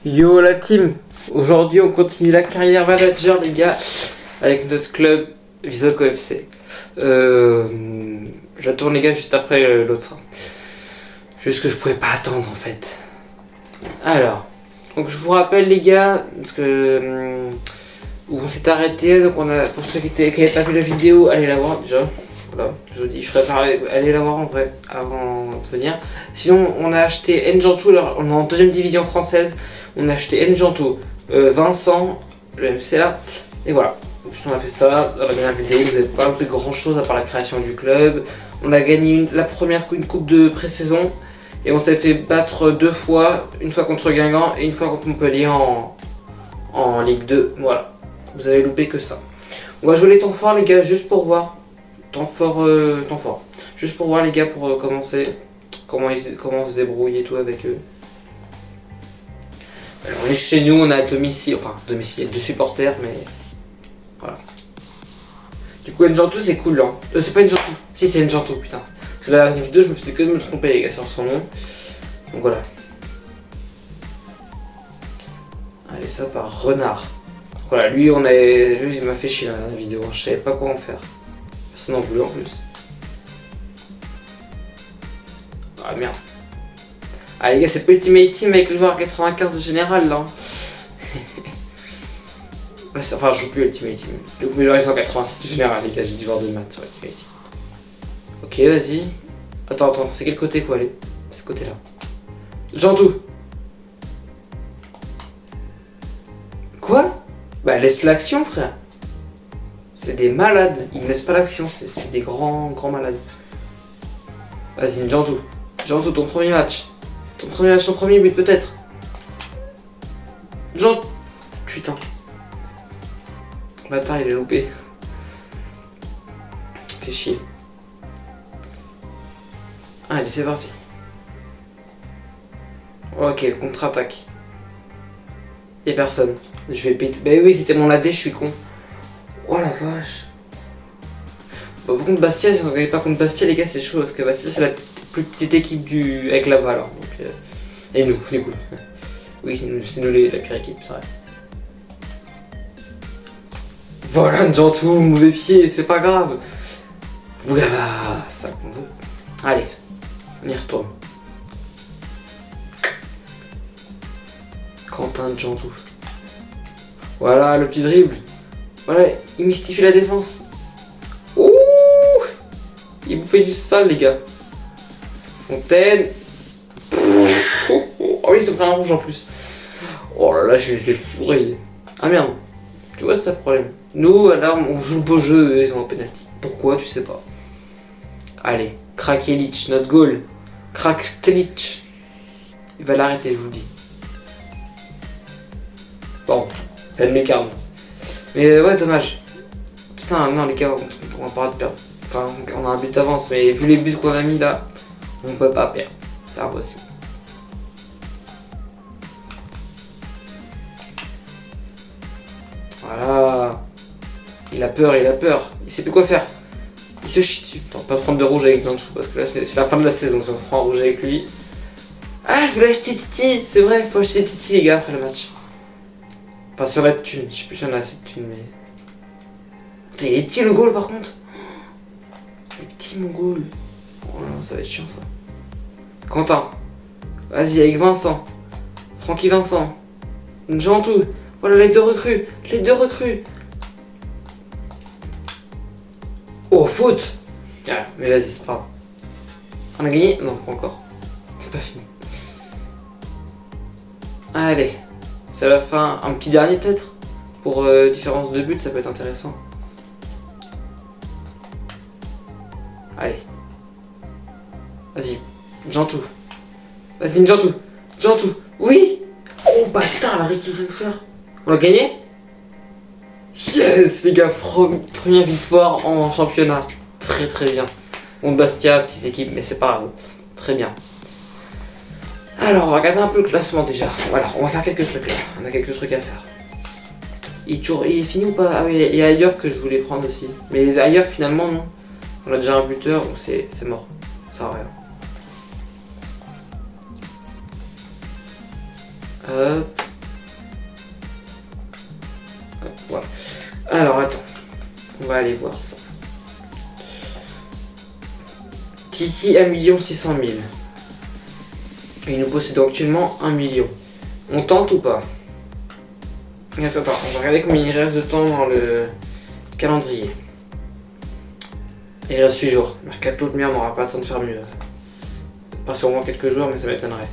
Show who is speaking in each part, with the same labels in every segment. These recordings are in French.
Speaker 1: Yo la team, aujourd'hui on continue la carrière manager les gars avec notre club Visoco FC. Je la tourne les gars juste après l'autre. Juste que je pouvais pas attendre en fait. Alors, donc je vous rappelle les gars, parce que où on s'est arrêté, donc on a, pour ceux qui n'avaient pas vu la vidéo, allez la voir déjà. Voilà, je vous dis, je préfère aller la voir en vrai avant de venir. Sinon, on a acheté Njantou, on est en deuxième division française. On a acheté Njantou, Vincent, le MC là, et voilà. Donc, on a fait ça dans la dernière vidéo. Vous n'avez pas fait grand chose à part la création du club. On a gagné la première une coupe de pré-saison et on s'est fait battre deux fois, une fois contre Guingamp et une fois contre Montpellier en Ligue 2. Voilà, vous avez loupé que ça. On va jouer les temps forts les gars, juste pour voir. Temps fort. Juste pour voir les gars, pour commencer, comment on se débrouille et tout avec eux. Alors on est chez nous, on a domicile, enfin domicile, il y a deux supporters, mais voilà. Du coup Njantou c'est cool hein. C'est pas Njantou, si c'est Njantou putain. Parce que la dernière vidéo je me suis que de me tromper les gars sur son nom. Donc voilà. Allez ça par Renard. Donc voilà, lui il m'a fait chier dans la dernière vidéo, je savais pas quoi en faire. Personne n'en voulait en plus. Ah merde. Ah les gars, c'est Ultimate Team avec le joueur 95 de général là. Enfin, je joue plus Ultimate Team. Donc mes joueurs ils sont 86 de général les gars, j'ai 10 joueurs de maths sur Ultimate Team. Ok, vas-y. Attends, c'est quel côté faut aller? C'est ce côté là. Njantou. Quoi? Bah laisse l'action frère. C'est des malades, ils ne laissent pas l'action, c'est des grands malades. Vas-y Njantou. Njantou, ton premier match. Ton premier but peut-être. Njantou. Putain. Bâtard, il est loupé. Fait chier. Allez, c'est parti. Ok, contre-attaque. Y'a personne. Je vais péter. Bah oui, c'était mon AD, je suis con. Oh la vache. Bah, contre Bastia, si on ne gagne pas contre Bastia, les gars, c'est chaud parce que Bastia, c'est la plus petite équipe avec Laval. Hein, donc, et nous, du coup. Oui, c'est nous la pire équipe, c'est vrai. Voilà, Njantou, mauvais pied, c'est pas grave. Voilà, ça qu'on veut. Allez, on y retourne. Quentin Njantou. Voilà, le petit dribble. Voilà, il mystifie la défense. Ouh, il vous fait du sale, les gars. Fontaine. Oh, il se prend un rouge en plus. Oh là là, j'ai été fourré. Ah merde. Tu vois, c'est ça le problème. Nous, là, on joue le beau jeu, ils ont un penalty. Pourquoi, tu sais pas. Allez, Krakelic, notre goal. Krakelic. Il va l'arrêter, je vous le dis. Bon, peine mécarne. Mais ouais, dommage. Putain, non, les gars, on va pas perdre. Enfin, on a un but d'avance, mais vu les buts qu'on a mis là, on peut pas perdre. C'est impossible. Voilà. Il a peur. Il sait plus quoi faire. Il se chie dessus. Attends, pas prendre de rouge avec Njantou, parce que là, c'est la fin de la saison si on se prend un rouge avec lui. Ah, je voulais acheter Titi. C'est vrai, faut acheter Titi, les gars, après le match. Enfin, sur la thune. Je sais plus si on a assez de thune, mais... Putain, il est petit le goal par contre. Il est petit mon goal. Oh là là, ça va être chiant ça. Quentin. Vas-y avec Vincent. Francky Vincent. Njantou. Voilà les deux recrues. Oh, faute. Ah, mais vas-y, c'est pas grave. On a gagné? Non, pas encore. C'est pas fini. Allez. C'est la fin. Un petit dernier peut-être? Pour différence de but, ça peut être intéressant. Allez. Vas-y. Njantou. Vas-y, Njantou. Oui. Oh bâtard, la réussite de faire. On a gagné? Yes les gars, première victoire en championnat. Très bien. Bon, Bastia, petite équipe, mais c'est pas grave. Très bien. Alors, on va regarder un peu le classement déjà. Voilà, on va faire quelques trucs là. On a quelques trucs à faire. Il est fini ou pas? Ah oui, il y a ailleurs que je voulais prendre aussi. Mais ailleurs, finalement, non. On a déjà un buteur, donc c'est mort. Ça sert à rien. voir ça. Titi 1 600 000. Et nous possédons actuellement 1 million. On tente ou pas? Attends, on va regarder combien il reste de temps dans le calendrier. Il reste 8 jours. Mercato de merde, on n'aura pas le temps de faire mieux. Passer au moins quelques jours, mais ça m'étonnerait.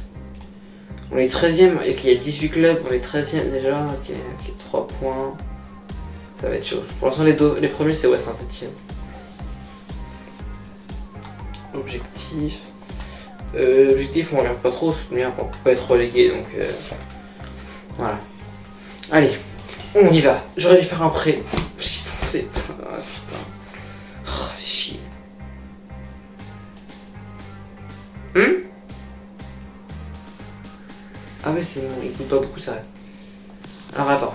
Speaker 1: On est 13ème, et qu'il y a 18 clubs, on est 13ème déjà. Ok, 3 points. Ça va être chaud. Pour l'instant, les premiers, c'est ouais, Saint-Etienne. Objectif. Objectif, on regarde pas trop, parce qu'on peut pas être relégué, donc voilà. Allez, on y va. J'aurais dû faire un prêt. J'y pensais. Ah, putain. Oh, fais chier. Ah ouais, c'est bon, il coûte pas beaucoup ça. Alors attends.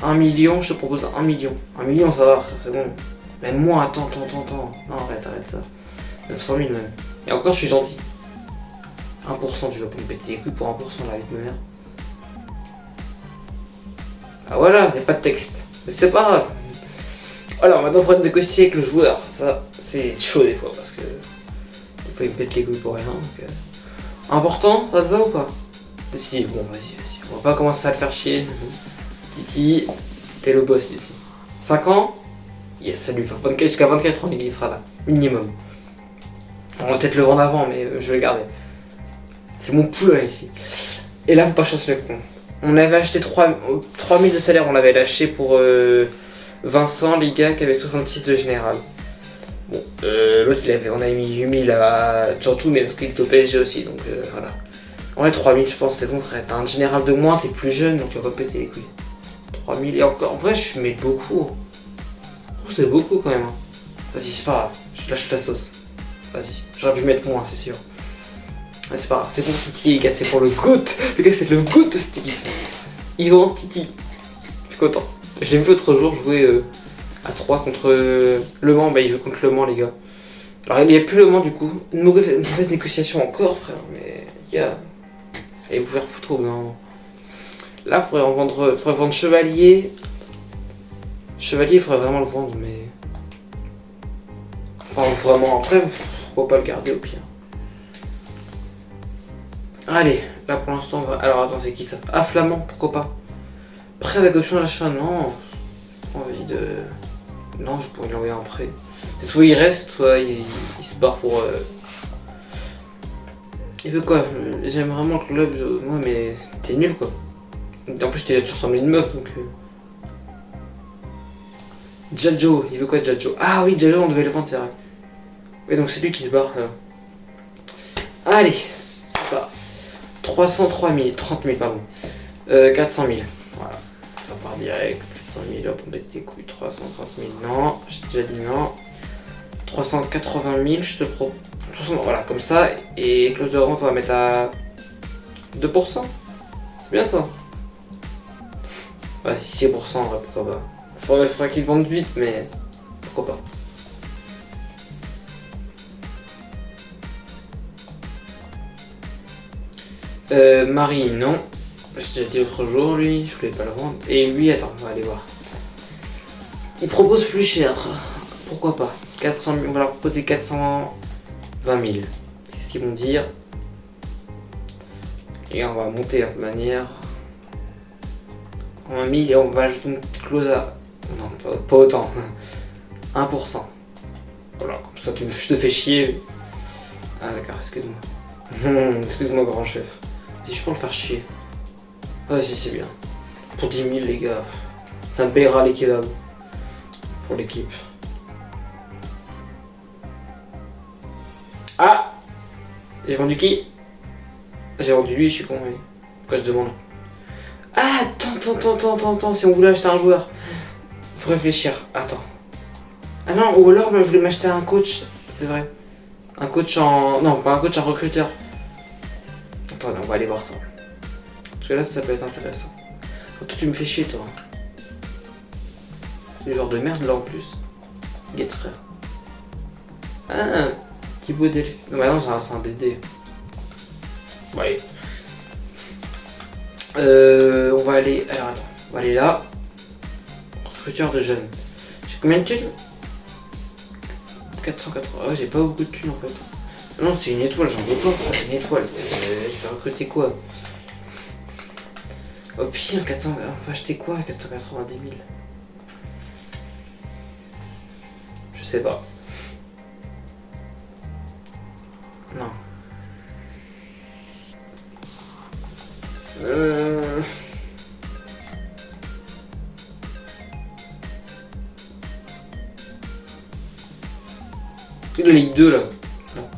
Speaker 1: 1 million, je te propose 1 million. 1 million, ça va, frère, c'est bon. Même moi, attends. Non, arrête ça. 900 000 même. Et encore, je suis gentil. 1%, tu vas pas me péter les couilles pour 1% la vie de ma mère. Ah voilà, y a pas de texte. Mais c'est pas grave. Alors maintenant, il faudra négocier avec le joueur. Ça, c'est chaud des fois parce que des fois il me pète les couilles pour rien. Donc, important, ça te va ou pas? Si, bon, vas-y. On va pas commencer à le faire chier. Titi, t'es le boss ici. 5 ans? Yes, ça lui fait jusqu'à 24 ans, il sera là. Minimum. On va peut-être le vendre avant, mais je vais le garder. C'est mon poulain ici. Et là, faut pas chasser le con. On avait acheté 3000 de salaire, on l'avait lâché pour Vincent, les gars, qui avait 66 de général. Bon, l'autre, on avait mis 8000 à Giorgio, mais parce qu'il est au PSG aussi, donc voilà. En vrai, 3000, je pense, c'est bon, frère. T'as un général de moins, t'es plus jeune, donc tu vas pas péter les couilles. 3000, et encore, en vrai, je mets beaucoup. C'est beaucoup quand même. Vas-y, c'est pas grave, je lâche la sauce. Vas-y, j'aurais pu mettre moins, c'est sûr. Mais c'est pas grave, c'est pour Titi, les gars, c'est pour le GOAT. Le gars, c'est le GOAT de cette équipe. Yvan Titi. Je suis content. Je l'ai vu l'autre jour jouer à 3 contre Le Mans. Bah, il joue contre Le Mans, les gars. Alors, il n'y a plus Le Mans, du coup. Une mauvaise négociation encore, frère. Mais, les gars, allez vous faire foutre au bout d'un moment. Là, il faudrait vendre Chevalier. Chevalier, il faudrait vraiment le vendre, mais. Enfin, vraiment, après, pourquoi pas le garder au pire. Allez, là pour l'instant, on va. Alors attends, c'est qui ça? Ah, Flamand, pourquoi pas? Prêt avec option d'achat, non. Envie de. Non, je pourrais lui envoyer un prêt. Soit il reste, soit il se barre pour. Il veut quoi? J'aime vraiment le club, moi, mais t'es nul quoi. En plus, t'es là toujours semblé une meuf donc. Jadjo, il veut quoi Jadjo? Ah oui, Jadjo, on devait le vendre, c'est vrai. Oui, donc c'est lui qui se barre. Allez, c'est pas. 303 000, 30 000, pardon. 400 000, voilà. Ça part direct. 400 000, hop, on met des couilles. 330 000, non. J'ai déjà dit non. 380 000, je te propose. Voilà, comme ça. Et clause de rente, on va mettre à 2%. C'est bien ça. Ouais, si 6%, en vrai, pourquoi pas. Faudrait qu'ils vendent vite, mais pourquoi pas. Marie, non. J'ai déjà dit l'autre jour, lui, je voulais pas le vendre. Et lui, attends, on va aller voir. Il propose plus cher. Pourquoi pas? 400 000, on va leur proposer 420 000. C'est ce qu'ils vont dire. Et on va monter de manière. En 1000 et on va ajouter une petite clause à. Non, pas autant. 1%. Voilà, comme ça je te fais chier. Ah d'accord, excuse-moi. Excuse-moi, grand chef. Si je peux le faire chier. Vas-y, c'est bien. Pour 10 000, les gars. Ça me payera les kebabs. Pour l'équipe. Ah! J'ai vendu qui? J'ai vendu lui, je suis con, oui. Pourquoi je demande? Ah, attends, si on voulait acheter un joueur. Faut réfléchir, attends. Ah non, ou alors je voulais m'acheter un coach, c'est vrai. Un coach en... Non, pas un coach, un recruteur. Attends, on va aller voir ça. Parce que là, ça peut être intéressant. Oh, toi, tu me fais chier, toi. C'est le genre de merde, là, en plus. Get, frère. Ah, Thibaut Delphi. Non, bah non, c'est un DD. Bon, allez. On va aller... Alors, attends. On va aller là. Recruteur de jeunes. J'ai combien de thunes? 480. Ouais, j'ai pas beaucoup de thunes en fait. Non, c'est une étoile, j'en ai pas. Une étoile. Je vais recruter quoi? Au pire, 400. On va acheter quoi à 490 000? Je sais pas. Non. La Ligue 2 là. Non.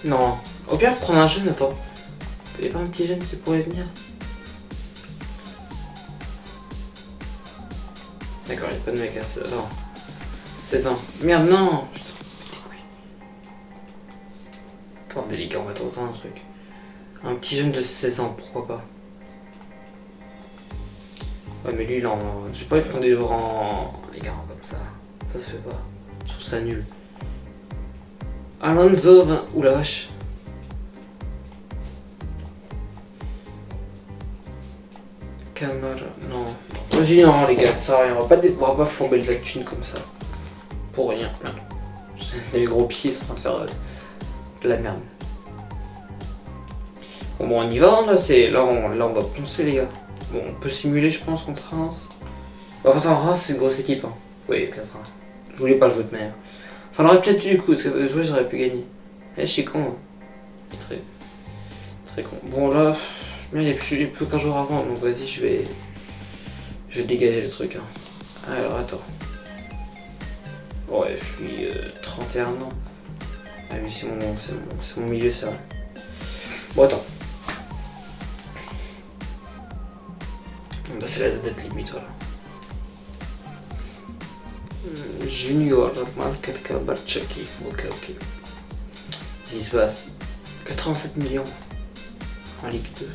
Speaker 1: Non. Au pire, prendre un jeune, attends. Il n'y a pas un petit jeune qui pourrait venir? D'accord, il n'y a pas de mec à 16 ans. 16 ans. Merde, non. Putain, les couilles. Attendez les gars, on va tenter un truc. Un petit jeune de 16 ans, pourquoi pas? Ouais, mais lui, il en... Je sais pas, il prend des joueurs en... Les gars, comme ça. Ça se fait pas. Je trouve ça nul. Alonso, 20... Ouh la vache. Camara, non. Vas-y, non, les gars, ça rien. On va pas flamber de la thune comme ça. Pour rien. Non. Les gros pieds sont en train de faire de la merde. Bon, on y va, là, là, on va poncer, les gars. Bon, on peut simuler, je pense, contre Reims. Enfin, Reims, c'est une grosse équipe. Hein. Oui, 4-1. Je voulais pas jouer de manière. Enfin, on aurait peut-être dû, du coup, parce que jouer, j'aurais pu gagner. Eh, je suis con. Hein. Très, très con. Bon, là, il n'y a plus qu'un jour avant, donc vas-y, je vais dégager le truc. Hein. Alors, attends. Ouais, je suis 31 ans. Ah, mais c'est mon milieu, ça. Bon, attends. Bah, c'est la date limite, voilà. Junior, normal, 4K, Barchaki. Ok. Qu'est-ce qui se passe? 87 millions en Ligue 2.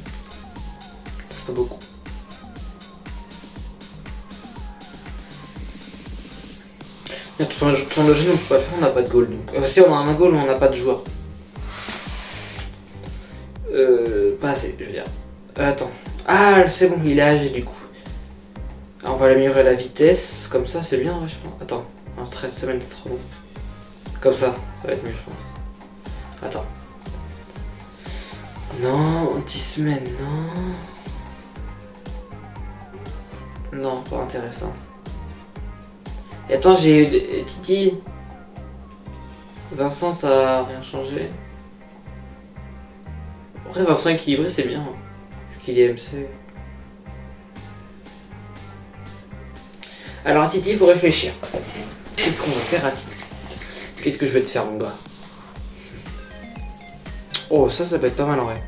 Speaker 1: C'est pas beaucoup. Sur le jeu, on peut pas le faire, on n'a pas de goal. Donc. Enfin, si on a un goal, mais on n'a pas de joueur. Pas assez, je veux dire. Attends. Ah, c'est bon, il est âgé du coup. Alors, on va améliorer la vitesse. Comme ça, c'est bien, ouais, je pense. Attends. En 13 semaines, c'est trop long. Comme ça va être mieux, je pense. Attends. Non, 10 semaines, non. Non, pas intéressant. Et attends, j'ai Titi. Vincent, ça a rien changé. Après, Vincent équilibré, c'est bien. Vu qu'il est MC. Alors, à Titi, il faut réfléchir. Qu'est-ce qu'on va faire à Titi? Qu'est-ce que je vais te faire, mon gars? Oh, ça peut être pas mal en vrai.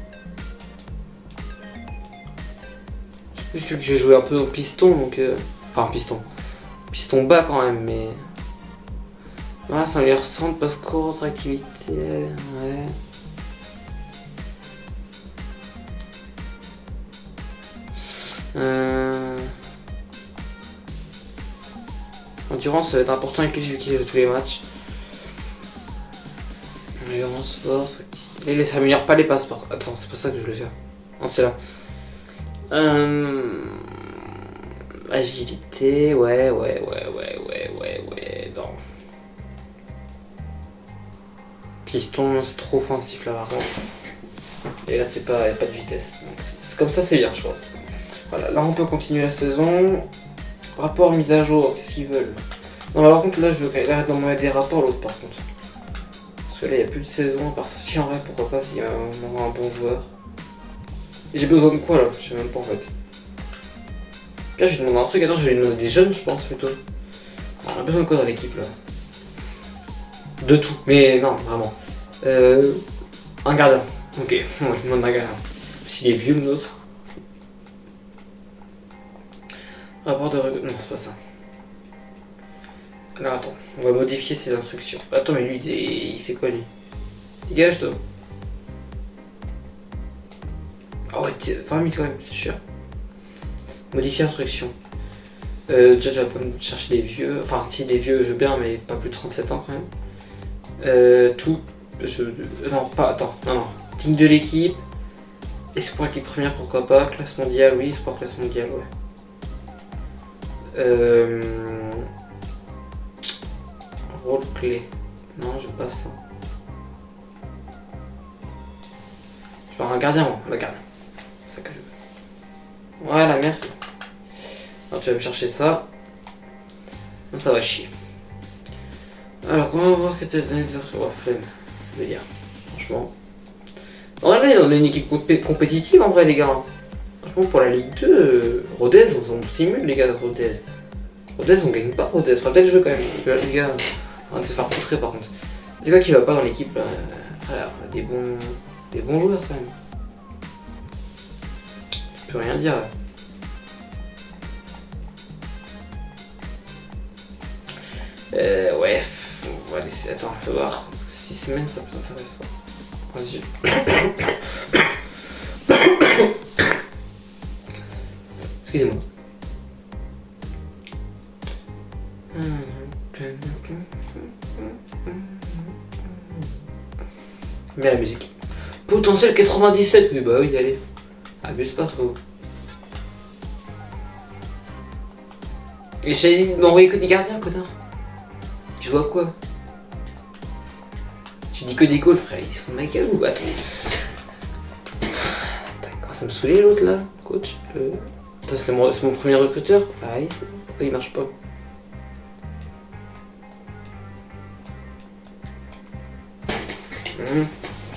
Speaker 1: Je sais que je vais jouer un peu au piston, donc. Enfin, piston. Piston bas quand même, mais. Voilà, ça lui ressemble parce qu'autre activité. Ouais. Endurance, ça va être important avec lui vu qu'il joue tous les matchs. Endurance, force, activité. Il s'améliore pas les passeports. Attends, c'est pas ça que je voulais faire. Non, c'est là. Agilité, ouais. Non. Piston, c'est trop offensif là, par contre. Et là, c'est pas, y a pas de vitesse. Donc, c'est comme ça, c'est bien, je pense. Voilà, là, on peut continuer la saison. Rapport mise à jour, qu'est-ce qu'ils veulent? Non, mais par contre, là, je veux arrêter d'envoyer des rapports, l'autre, par contre. Parce que là, il n'y a plus de saison, à part ça. Si, en vrai, pourquoi pas, s'il y a un bon joueur. Et j'ai besoin de quoi, là? Je sais même pas, en fait. Là, je lui demande un truc. Attends, je vais lui demander des jeunes, je pense, plutôt. On a besoin de quoi dans l'équipe, là? De tout, mais non, vraiment. Un gardien. Ok, on lui demande un gardien. S'il est vieux, le nôtre. Rapport de recrutement. Non, c'est pas ça. Alors attends, on va modifier ses instructions. Attends, mais lui, il fait quoi, lui? Dégage, toi. Ah ouais, 20 000 quand même, c'est cher. Modifier instruction. Déjà, je vais pas me chercher des vieux. Enfin, si des vieux, je veux bien, mais pas plus de 37 ans quand même. Tout. Non, pas. Attends, non. Team de l'équipe. Espoir équipe première, pourquoi pas. Classe mondiale, oui. Espoir classe mondiale, ouais. Rôle clé. Non, je veux pas ça. Je veux un gardien, moi. Le gardien. C'est ça que je veux. Voilà, merci. Alors, tu vas me chercher ça. Non, ça va chier. Alors, comment voir que t'as donné des instructions? Oh, flemme, je veux dire. Franchement. En vrai, on est une équipe compétitive, en vrai, les gars. Franchement, pour la Ligue 2, Rodez, on simule, les gars, de Rodez. Rodez, on gagne pas Rodez. Faudra peut-être jouer quand même. Les gars, on va se faire contrer, par contre. C'est quoi qui va pas dans l'équipe, là? Frère, des bons joueurs, quand même. Je peux rien dire, là. Ouais, on va laisser. Attends, faut voir. Parce que 6 semaines, ça peut être intéressant. Vas-y. Excusez-moi. Bien la musique. Potentiel 97, oui, bah oui, allez. Abuse pas trop. Et j'avais dit de m'envoyer que des gardiens, connard. Je vois quoi? J'ai dit que des calls, frère, ils se font de ma gueule ou attends. Attends, ça me saoulait l'autre là, coach. Attends, c'est mon premier recruteur. Ah oui, pourquoi il marche pas?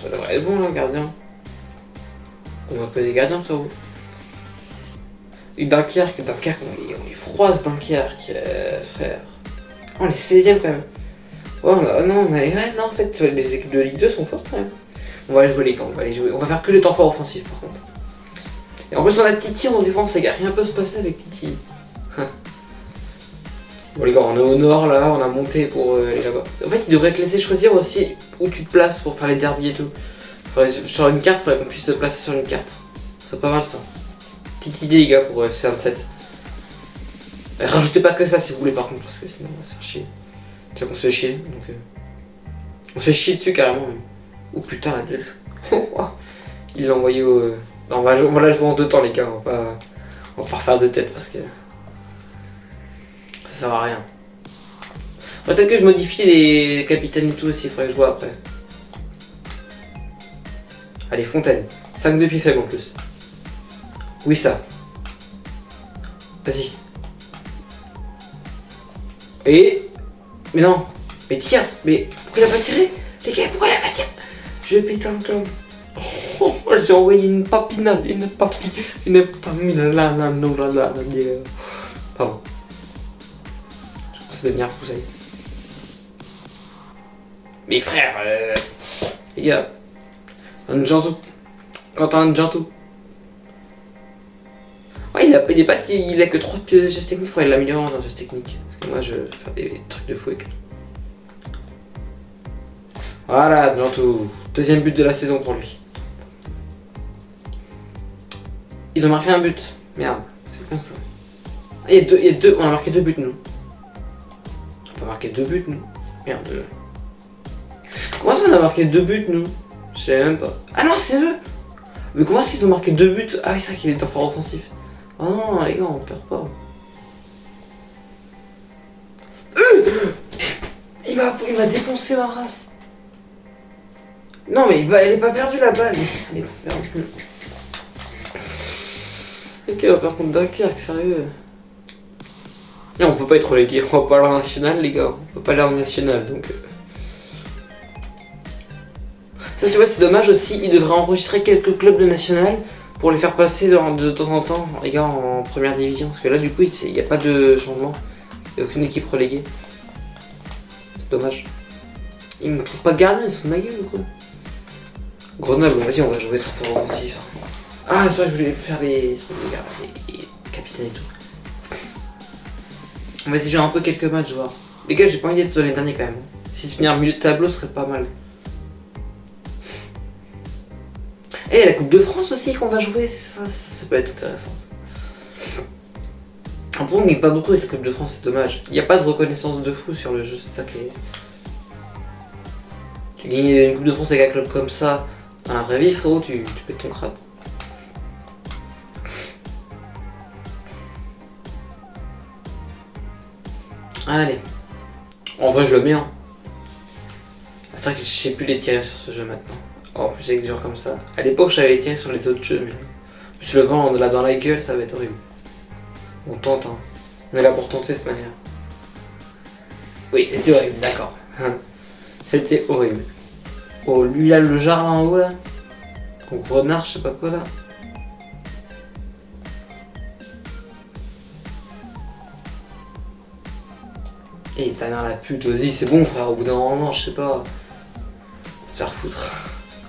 Speaker 1: Ça devrait être bon là, gardien. On voit que des gardiens, frérot. Et Dunkerque, on les froisse, Dunkerque, frère. Oh, on est 16ème quand même. Oh non, mais ouais, non, en fait, les équipes de Ligue 2 sont fortes quand même. On va aller jouer les gars, on va aller jouer. On va faire que les temps forts offensifs par contre. Et en plus, on a Titi en défense, les gars. Rien peut se passer avec Titi. Bon, les gars, on est au nord là, on a monté pour aller là-bas. En fait, ils devraient te laisser choisir aussi où tu te places pour faire les derbies et tout. Sur une carte, il faudrait qu'on puisse se placer sur une carte. C'est pas mal ça. Petite idée, les gars, pour C27. Rajoutez pas que ça si vous voulez, par contre, parce que sinon on va se faire chier. Tu vois qu'on se fait chier, donc. On se fait chier dessus carrément, même. Oh putain, la tête. Il l'a envoyé au. Non, on va la jouer en 2 temps, les gars. On va pas refaire 2 têtes parce que. Ça sert à rien. Peut-être que je modifie les capitaines et tout aussi, il faudrait que je vois après. Allez, Fontaine. 5 de pied faible en plus. Oui, ça. Vas-y. Et. Mais non. Mais tire. Mais pourquoi il a pas tiré? Les gars, pourquoi il a pas tiré? Je vais péter un câble. Oh, j'ai envoyé une papinade. Pardon. Je pensais devenir fou, ça y est. Mais frère, les gars. Un Jantou. Quentin Jantou. Ouais, il est pas qu'il a que 3 gestes techniques, il faudrait l'améliorer dans gestes techniques. Parce que moi je vais faire des trucs de fou avec lui. Voilà, Jantou. 2ème but de la saison pour lui. Ils ont marqué un but. Merde, c'est con ça. Ah, il y a deux, on a marqué 2 buts nous. On peut marquer 2 buts nous. Merde. Comment ça on a marqué 2 buts nous? Je sais même pas. Ah non, c'est eux. Mais comment est-ce qu'ils ont marqué 2 buts? Ah oui, c'est vrai qu'il est en fort offensif. Oh non, les gars, on perd pas. Il m'a défoncé ma race. Non, mais elle est pas perdue la balle. Elle est pas perdue. Ok, on va faire contre Dunkerque, sérieux. Non, on peut pas être relégué. On va pas aller en national, les gars. On peut pas aller en national, donc. Ça, tu vois, c'est dommage aussi. Ils devraient enregistrer quelques clubs de national pour les faire passer de temps en temps, les gars, en première division. Parce que là, du coup, il n'y a pas de changement. Il n'y a aucune équipe reléguée. C'est dommage. Ils me trouvent pas de gardien, ils se foutent de ma gueule ou quoi? Grenoble, vas-y, on va jouer trop fort offensif. Ah, c'est vrai que je voulais faire les capitaines et tout. On va essayer de jouer un peu quelques matchs, voir. Les gars, j'ai pas envie d'être dans les derniers quand même. Si tu venir milieu de tableau, ce serait pas mal. Et la Coupe de France aussi qu'on va jouer, ça peut être intéressant. Après, on gagne pas beaucoup avec la Coupe de France, c'est dommage. Il n'y a pas de reconnaissance de fou sur le jeu, c'est ça qui est. Tu gagnes une Coupe de France avec un club comme ça, dans la vraie vie, frérot, tu pètes ton crâne. Allez. En vrai, je le mets. Hein. C'est vrai que je sais plus les tirer sur ce jeu maintenant. En plus, avec des gens comme ça. À l'époque, j'avais les tirer sur les autres jeux, mais. En plus, le vent là dans la gueule, ça va être horrible. On tente, hein. On est là pour tenter de toute manière. Oui, c'était horrible, d'accord. C'était horrible. Oh, lui là, le jar là en haut là. Au renard, je sais pas quoi là. Et ta mère la pute, vas-y, c'est bon frère, au bout d'un moment, je sais pas. Se faire foutre.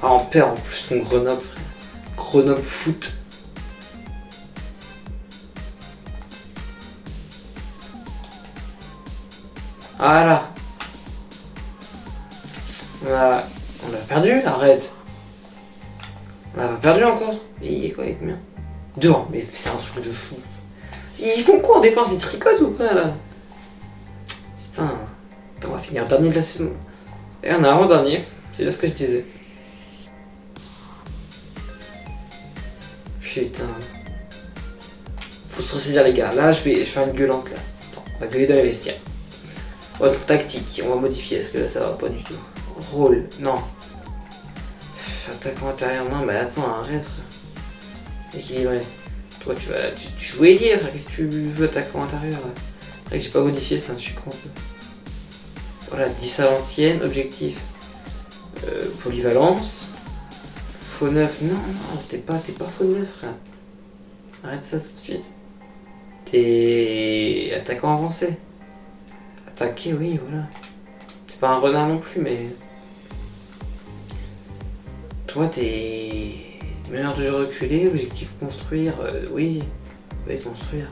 Speaker 1: Ah, on perd en plus ton Grenoble, frère. Grenoble foot. Voilà. On a perdu, arrête. On l'a pas perdu encore. Et il est quoi avec combien? 2, mais c'est un truc de fou. Ils font quoi en défense? Ils tricotent ou quoi là? Putain. Attends, on va finir dernier de la saison. Et on a avant-dernier. C'est bien ce que je disais. Putain. Faut se ressaisir les gars. Là, je vais faire une gueulante là. Attends, on va gueuler dans les vestiaires. Autre tactique, on va modifier. Est-ce que là ça va pas du tout? Rôle, non. Attaquant intérieur, non, mais attends, arrête. Équilibré. Toi, tu jouais dire, qu'est-ce que tu veux attaquant intérieur là? Après que j'ai pas modifié, ça, je suis con un peu. Voilà, 10 à l'ancienne, objectif. Polyvalence. Faux neuf, non, t'es pas faux neuf, frère. Arrête ça tout de suite. T'es attaquant avancé. Attaquer, oui, voilà. T'es pas un renard non plus, mais. Toi, t'es. Meneur de jeu reculé, objectif construire, oui. Oui, construire.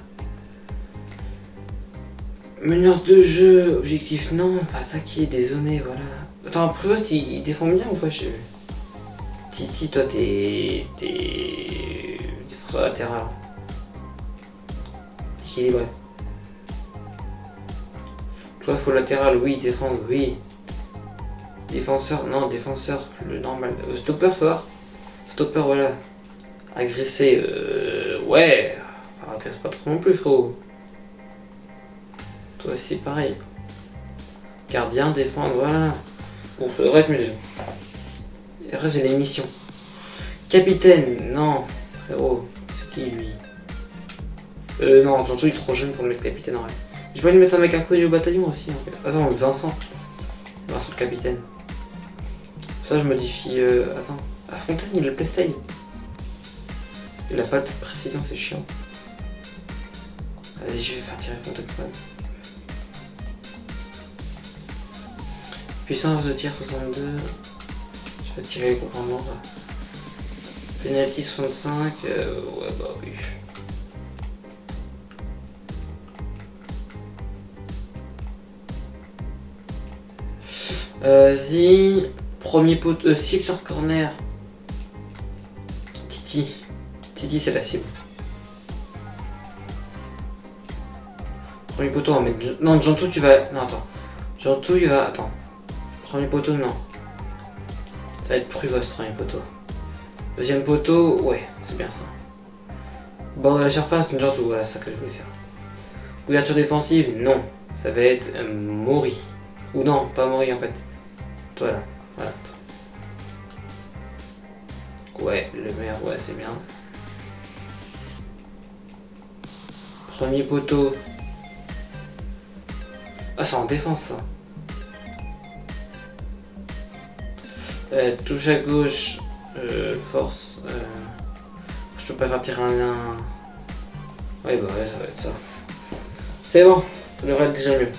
Speaker 1: Meneur de jeu, objectif non, pas attaquer, dézoner, voilà. Attends, Proust, il défend bien ou pas? Je sais. Titi, toi, t'es défenseur latéral. Équilibré. Toi, faut latéral, oui, défendre, oui. Défenseur, non, défenseur, le normal. Stopper, fort. Stopper, voilà. Agresser, ouais. Enfin, agresse pas trop non plus, frérot. Toi aussi, pareil. Gardien, défendre, voilà. Bon, ça devrait être mieux déjà. Et après, j'ai les missions. Capitaine, non. Frérot, c'est qui lui? Non, Jean-Jean, il est trop jeune pour le mettre capitaine en vrai. J'ai pas envie de mettre un mec inconnu au bataillon aussi en fait. Attends, Vincent. Vincent le capitaine. Ça, je modifie. Attends. À Fontaine, il a le playstyle. Il a pas de précision, c'est chiant. Vas-y, je vais faire tirer Fontaine quand même. Puissance de tir 62. Je vais tirer les couvrements. Penalty 65. Ouais, bah oui. Vas-y. Premier poteau. Cible sur corner. Titi. Titi, c'est la cible. Premier poteau, on va mettre. Non, Jantou, tu vas. Non, attends. Jantou, il va. Attends. Premier poteau, non. Ça va être Pruvos, premier poteau. Deuxième poteau, ouais, c'est bien ça. Bord de la surface, Jantou, voilà, c'est ça que je voulais faire. Ouverture défensive, non. Ça va être Mori. Ou non, pas Mori en fait. Voilà, voilà. Ouais, le meilleur, ouais, c'est bien. Premier poteau. Ah, c'est en défense ça. Touche à gauche, force. Je peux pas faire tirer un lien. Ouais, bah ouais, ça va être ça. C'est bon, ça devrait être déjà mieux.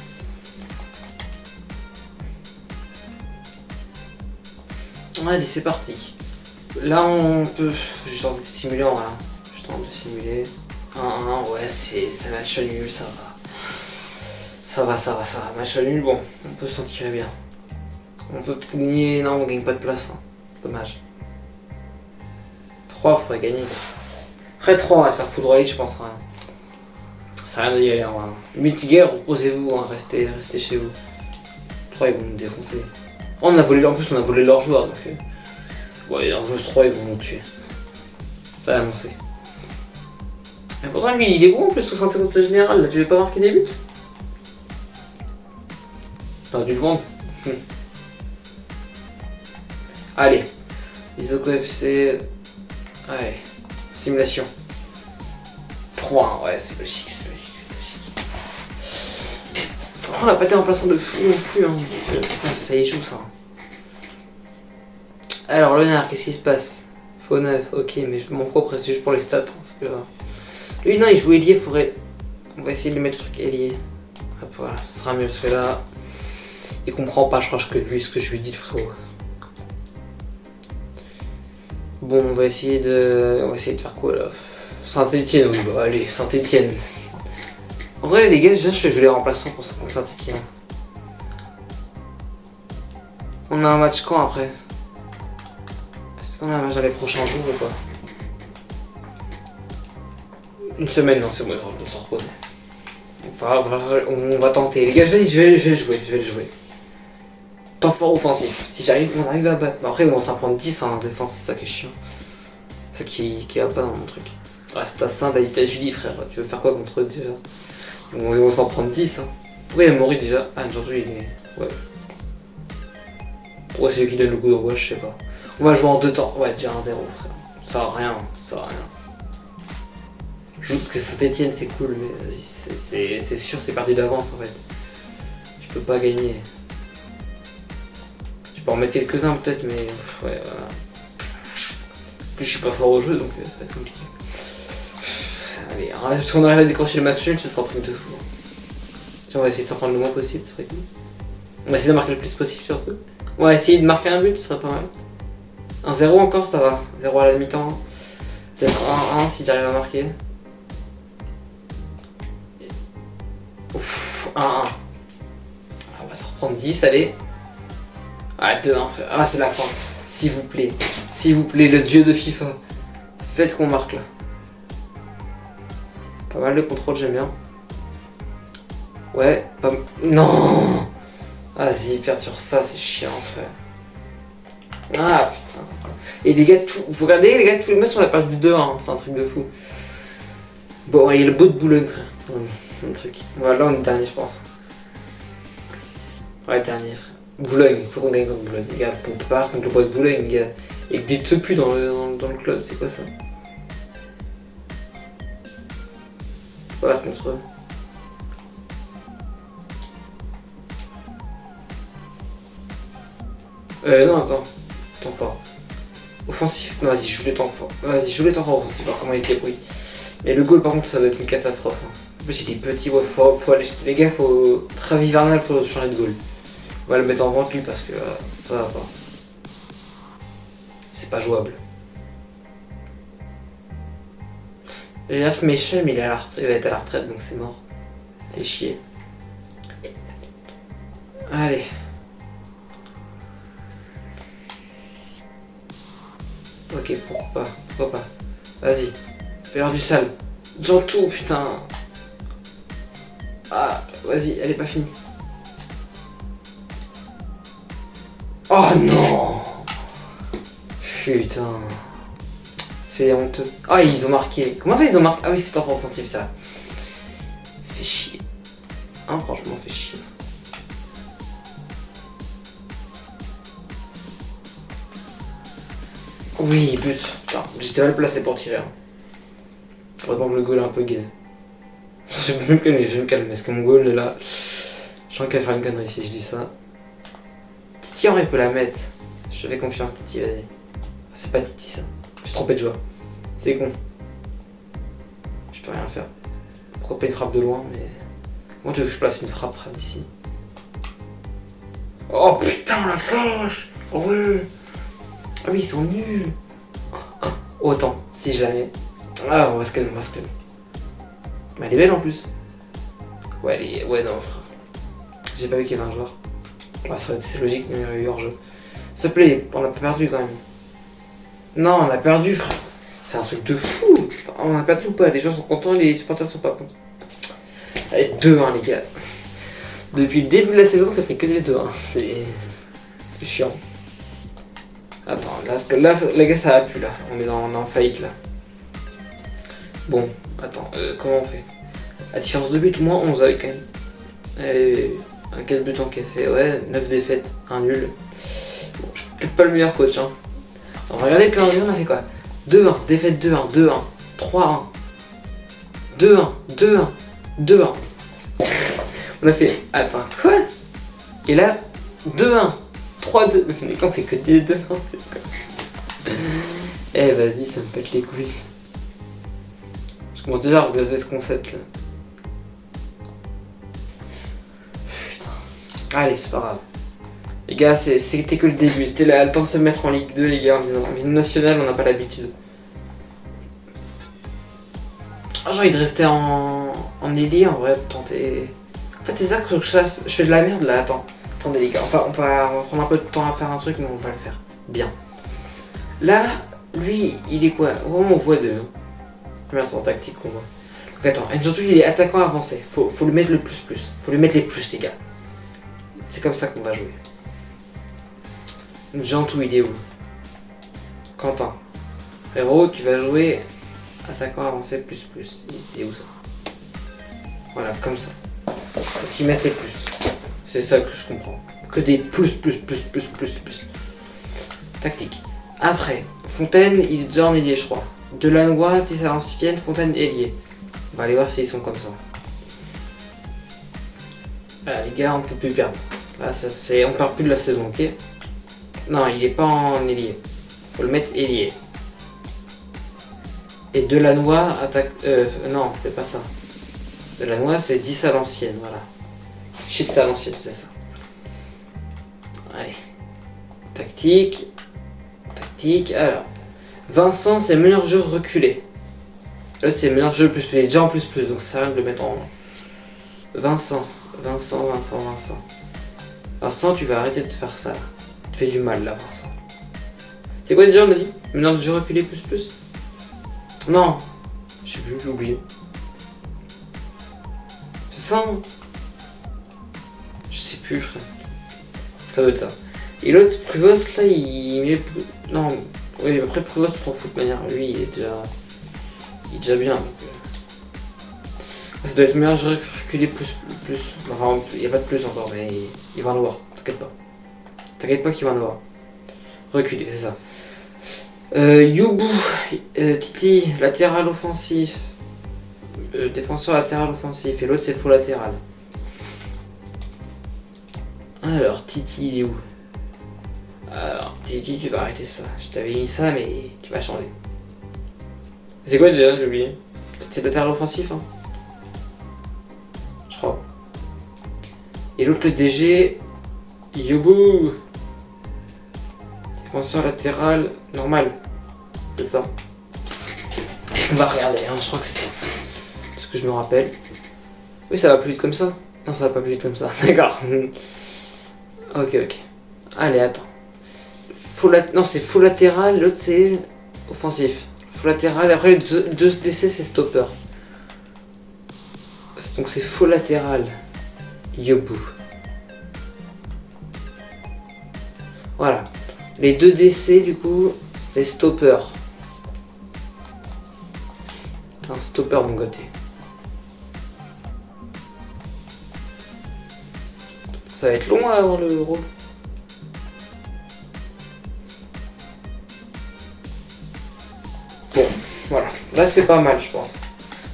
Speaker 1: Allez, c'est parti. Là, on peut. J'ai tenté de simuler en vrai. Je tente de simuler. 1-1, ouais, c'est match nul, ça va. Ça va. Match nul, bon, on peut s'en tirer bien. On peut peut-être gagner. Non, on gagne pas de place. Hein. Dommage. 3, faudrait gagner. Après 3, ouais, ça foudroie, je pense. Rien. Ça n'a rien à y aller en vrai. Limite, reposez-vous, hein, restez chez vous. 3, ils vont nous défoncer. Oh, en plus, on a volé leurs joueurs, donc. Ouais, en jeu 3, ils vont nous tuer. Ça a annoncé. Et pourtant, lui, il est bon en plus, 71 général, là, tu veux pas marquer des buts? T'as dû le vendre. Allez. Isoko FC. Allez. Simulation. 3, ouais, c'est logique, c'est logique. On n'a pas été remplaçant de fou non plus, hein. Ça échoue ça. Alors, Léonard, qu'est-ce qui se passe? Faux 9, ok, mais je m'en fous après, c'est juste pour les stats. Hein, parce que, lui, non, il joue ailier, faudrait. On va essayer de le mettre truc ailier. Hop, voilà, ce sera mieux celui-là. Il comprend pas, je crois, que lui, ce que je lui dis, le frérot. Bon, on va essayer de faire quoi là? Saint-Etienne, oui, bah allez, Saint-Etienne. En vrai, les gars, déjà, je vais les remplaçants pour Saint-Etienne. On a un match quand après? Est-ce qu'on a un match dans les prochains jours ou pas? Une semaine, non, c'est bon, on s'en repose. On va tenter. Les gars, vas-y, je vais le jouer. Temps fort offensif. Si on arrive à battre. Mais après, on va s'en prendre 10 en défense, c'est ça qui est chiant. C'est ça qui va pas dans mon truc. Ah, c'est ta Saint Julie, frère. Tu veux faire quoi contre eux déjà? On va s'en prendre 10. Hein. Pourquoi il a mouru déjà? Ah, Giorgio, il est. Ouais. Pourquoi c'est lui qui donne le coup d'envoi? Je sais pas. On va jouer en 2 temps. Ouais, déjà 1-0, frère. Ça va rien. Je doute que Saint-Etienne c'est cool, mais c'est sûr, c'est perdu d'avance en fait. Je peux pas gagner. Je peux en mettre quelques-uns peut-être, mais ouais, voilà. En plus, je suis pas fort au jeu, donc ça va être compliqué. Allez, si on arrive à décrocher le match nul, ce sera un truc de fou. On va essayer de s'en prendre le moins possible, ce serait cool. On va essayer de marquer le plus possible surtout. On va essayer de marquer un but, ce serait pas mal. Un 0 encore, ça va. 0 à la mi-temps. Peut-être 1-1 si j'arrive à marquer. Ouf, 1-1. On va s'en reprendre 10, allez. Ah, 2-1. Ah, c'est la fin. S'il vous plaît, le dieu de FIFA. Faites qu'on marque là. Pas mal de contrôle, j'aime bien. Ouais, pas. Non! Vas-y, perdre sur ça, c'est chiant, frère. Ah, putain. Et les gars, vous regardez, les gars, tous les matchs, on a perdu 2-1. Hein. C'est un truc de fou. Bon, il y a le beau de Boulogne, frère. Un truc. Voilà, là, on est dernier, je pense. Ouais, dernier, frère. Boulogne, faut qu'on gagne contre Boulogne. Les gars, on peut pas contre le bois de Boulogne, les gars. Et des tepus dans le club, c'est quoi ça? On va contre eux. Non, attends. Temps fort. Offensif. Non, vas-y, joue les temps forts. Vas-y, joue les temps forts offensifs, voir comment ils se débrouillent. Mais le goal, par contre, ça doit être une catastrophe. Hein. En plus, il est petit, ouais, faut aller. Les gars, faut. Trêve hivernale, faut changer de goal. On va le mettre en vente, lui, parce que ça va pas. C'est pas jouable. J'ai là ce Michel, mais il va être à la retraite, donc c'est mort. Fait chier. Allez. Ok, pourquoi pas. Vas-y. Fais-leur du sale. Jantou, putain. Ah, vas-y, elle est pas finie. Oh non. Putain. C'est honteux. Ah, ils ont marqué. Comment ça, ils ont marqué? Ah oui, c'est en offensif, ça. Fait chier. Hein, franchement, fait chier. Oui, but. Putain, j'étais mal placé pour tirer. Heureusement que le goal est un peu gaze. Je vais me calmer, parce que mon goal est là. Je sens qu'il va faire une connerie si je dis ça. Titi, en vrai, peut la mettre. Je te fais confiance, Titi, vas-y. C'est pas Titi, ça. Je me suis trompé de joueur. C'est con. Je peux rien faire. Pourquoi pas une frappe de loin, mais. Comment tu veux que je place une frappe d'ici? Oh putain, la vache! Oh ouais! Ah oui, ils sont nuls! Oh, attends, si je la mets. Ah, on va se calmer. Mais elle est belle en plus. Ouais, elle est. Ouais, non, frère. J'ai pas vu qu'il y avait un joueur. Ouais, c'est logique, il y a eu hors-jeu. S'il te plaît, on a pas perdu quand même. Non, on a perdu, frère. C'est un truc de fou. Enfin, on a perdu ou pas? Les gens sont contents, les supporters sont pas contents. Allez, 2-1, les gars. Depuis le début de la saison, ça fait que des 2-1. C'est chiant. Attends, là, les gars, ça va plus là. On est en faillite là. Bon, attends, comment on fait? À différence de but, moins 11 avec quand même. 4 buts encaissés, ouais, 9 défaites, 1 nul. Bon, je suis peut-être pas le meilleur coach. Hein. On va regarder le calendrier, on a fait quoi? 2-1, défaite 2-1, 2-1, 3-1, 2-1, 2-1, 2-1. On a fait, attends, quoi? Et là, 2-1, 3-2. Mais quand on fait que des 2-1, c'est quoi? Eh vas-y, ça me pète les couilles. Je commence déjà à regarder ce concept là. Putain. Allez, c'est pas grave. Les gars, c'était que le début. C'était le temps de se mettre en Ligue 2, les gars. En Ligue nationale, on n'a pas l'habitude. Ah, j'ai envie de rester en ailier en vrai, pour tenter. En fait, c'est ça que je fasse. Je fais de la merde là, attends. Attendez, les gars. Enfin, on va prendre un peu de temps à faire un truc, mais on va le faire. Bien. Là, lui, il est quoi? Vraiment, on voit de. Combien en tactique qu'on voit? Donc attends, N'Jountou, il est attaquant avancé. Faut lui mettre le plus. Faut lui mettre les plus, les gars. C'est comme ça qu'on va jouer. N'Jountou, il est où? Quentin. Frérot, tu vas jouer attaquant avancé plus. C'est où ça? Voilà, comme ça. Faut qu'ils mettent les plus. C'est ça que je comprends. Que des plus. Tactique. Après, Fontaine, il est déjà en ailier, je crois. Delannoy, Tess à l'ancienne, Fontaine, ailier. On va aller voir s'ils sont comme ça. Ah, les gars, on peut plus perdre. Là, ça c'est, on perd plus de la saison, ok? Non, il est pas en ailier. Faut le mettre ailier. Et Delannoy attaque. Non, c'est pas ça. Delannoy, c'est 10 à l'ancienne, voilà. Chips à l'ancienne, c'est ça. Allez. Tactique. Alors. Vincent, c'est meilleur jeu reculé. Là, c'est meilleur jeu plus. Il est déjà en plus, donc ça sert à rien de le mettre en. Vincent, tu vas arrêter de faire ça. Tu te fais du mal là, Vincent. C'est quoi déjà, on a dit? Meilleur jeu reculé plus? Non. Je sais plus, j'ai oublié. C'est ça, hein? Je sais plus, frère. Ça doit être ça. Et l'autre, Prevost, là, il met. Non, oui, après Prevost, on s'en fout de manière. Lui, il est déjà bien. Donc, ça doit être meilleur jeu reculé plus. Enfin, il n'y a pas de plus encore, mais il va en avoir. T'inquiète pas qu'il va en avoir. Reculé, c'est ça. Youbou, Titi, latéral offensif. Défenseur latéral offensif. Et l'autre, c'est faux latéral. Alors, Titi, il est où? Alors, Titi, tu vas arrêter ça. Je t'avais mis ça, mais tu vas changer. C'est quoi déjà? J'ai oublié. C'est latéral offensif, hein? Je crois. Et l'autre, le DG, Youbou. Défenseur latéral normal. C'est ça. On va regarder, hein, je crois que c'est ça. Parce que je me rappelle. Oui, ça va plus vite comme ça. Non, ça va pas plus vite comme ça. D'accord. Ok. Allez, attends. Non, c'est faux latéral, l'autre c'est offensif. Faux latéral, après les deux DC c'est stopper. Donc c'est faux latéral. Yobu. Voilà. Les deux DC du coup, c'est stopper. Un stopper mon côté. Ça va être long à avoir le rôle. Bon, voilà. Là c'est pas mal je pense.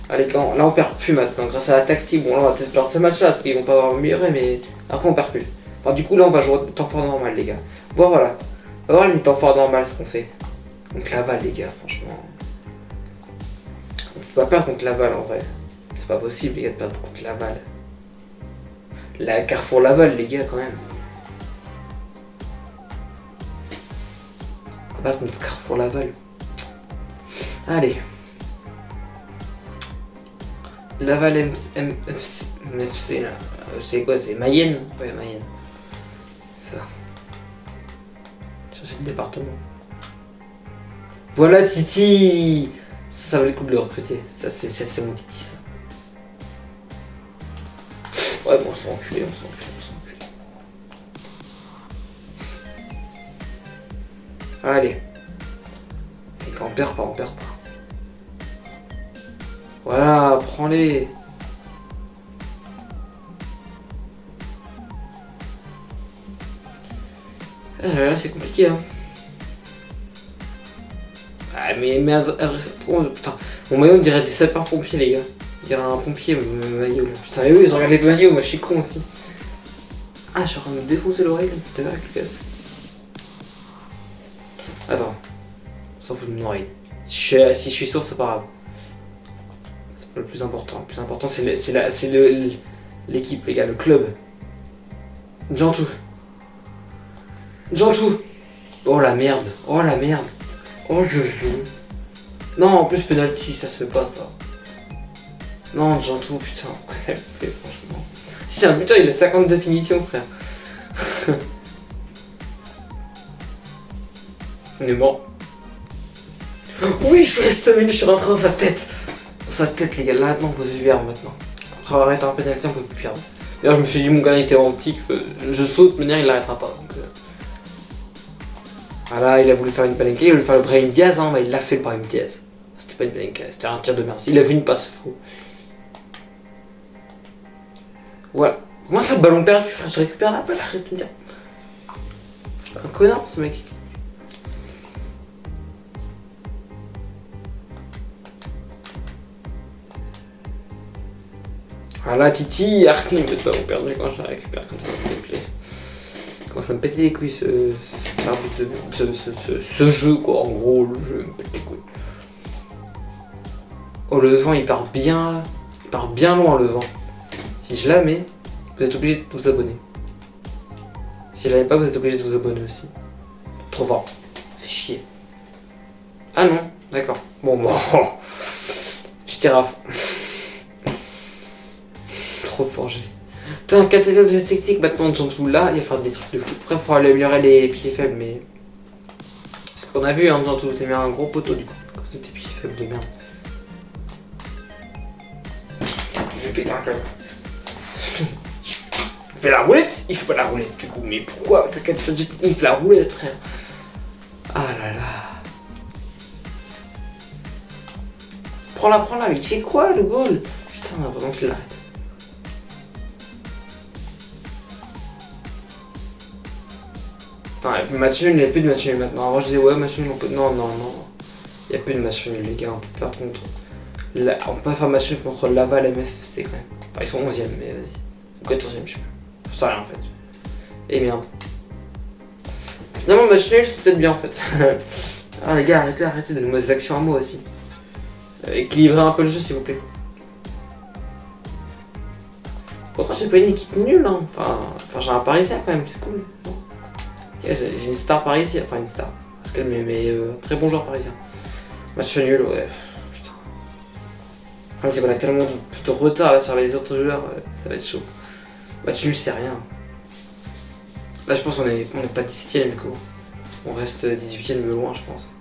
Speaker 1: Allez, là on perd plus maintenant grâce à la tactique. Bon là on va peut-être perdre ce match là parce qu'ils vont pas avoir amélioré, mais après on perd plus. Enfin du coup là on va jouer temps fort normal les gars. Voilà. On va voir les temps forts normales ce qu'on fait. Donc Laval les gars franchement. On peut pas perdre contre Laval en vrai. C'est pas possible les gars de perdre contre Laval. La Carrefour Laval les gars quand même. On va perdre contre Carrefour Laval. Allez. Laval MFC là. C'est quoi? C'est Mayenne? Ouais, Mayenne. Ça. Chercher le département. Voilà Titi! Ça valait le coup de le recruter. Ça c'est mon Titi ça. Ouais bon on s'est enculé. Allez. Et quand on perd pas. Voilà, prends-les. Là, c'est compliqué, hein. Ah, mais putain, mon maillot on dirait des sapeurs-pompiers, les gars. Il y a un pompier, mon maillot là. Putain, mais oui, ils ont regardé le maillot, moi je suis con aussi. Ah, je suis en train de me défoncer l'oreille là, tout à l'heure avec Lucas. Attends, on s'en fout de mon oreille. Si je suis sourd, c'est pas grave. C'est pas le plus important. Le plus important, c'est l'équipe, les gars, le club. Jantou. Jantou. Oh la merde. Oh la merde. Oh je joue. Non, en plus penalty, ça se fait pas ça. Non, Jantou, putain, pourquoi ça le fait franchement. Si j'ai un buteur, il a 52 finitions, frère. On est bon. Oui, je reste minutes, je suis rentré dans sa tête. Dans sa tête, les gars, là maintenant on peut se perdre maintenant. Après avoir arrêté un penalty, on peut plus perdre. D'ailleurs, je me suis dit, mon gars était en optique, je saute, mais il l'arrêtera pas. Donc, Ah là, il a voulu faire une palenka, il voulait faire le Brahim Diaz, hein, mais il l'a fait le Brahim Diaz. C'était pas une palenka, c'était un tir de merde. Il a vu une passe, frérot. Voilà. Comment ça, le ballon perdu, frère? Je récupère la balle, arrête de me dire. Un connard, ce mec. Ah là, Titi, arrête de mettre ballon perdu quand je la récupère comme ça, s'il te plaît. Comment ça me pète les couilles ce jeu, quoi. En gros, le jeu me pète les couilles. Oh, le vent, il part bien. Il part bien loin, le vent. Si je la mets, vous êtes obligé de vous abonner. Si je la mets pas, vous êtes obligé de vous abonner aussi. Trop fort. Fait chier. Ah non, d'accord. Bon. Je tire à fond. Trop fort, j'ai. Putain, un catalogue de techniques maintenant, j'en joue là, il va faire des trucs de fou. Après, il faudra améliorer les pieds faibles, mais. Ce qu'on a vu, hein, j'en joue, t'as mis un gros poteau du coup. Cause de tes pieds faibles de merde. Je vais péter un câble. Il fait la roulette, il fait pas la roulette du coup, mais pourquoi? Il fait la roulette, frère. Ah là là. Prends-la, mais il fait quoi le goal? Putain, on a vraiment qu'il l'arrête. Non, il n'y a plus de match nul, il n'y a plus de match nul maintenant. Avant je disais ouais, match nul, on peut. Non. Il n'y a plus de match nul, les gars, on peut perdre contre. Là, on peut faire match nul contre Laval MFC quand même. Enfin, ils sont 11ème, mais vas-y. Ou 14ème, je sais plus. Je sais rien en fait. Et merde. Finalement, match nul, c'est peut-être bien en fait. Ah, les gars, arrêtez de mauvaises actions à moi aussi. Équilibrez un peu le jeu, s'il vous plaît. Pourtant, j'ai pas une équipe nulle, hein. Enfin j'ai un Parisien quand même, c'est cool. J'ai une star parisienne, enfin une star. Parce qu'elle met très bon joueur parisien. Match nul, ouais. Putain. Après, c'est qu'on a tellement de retard là sur les autres joueurs, ça va être chaud. Match nul, c'est rien. Là, je pense qu'on est pas 17ème du coup. On reste 18ème de loin, je pense.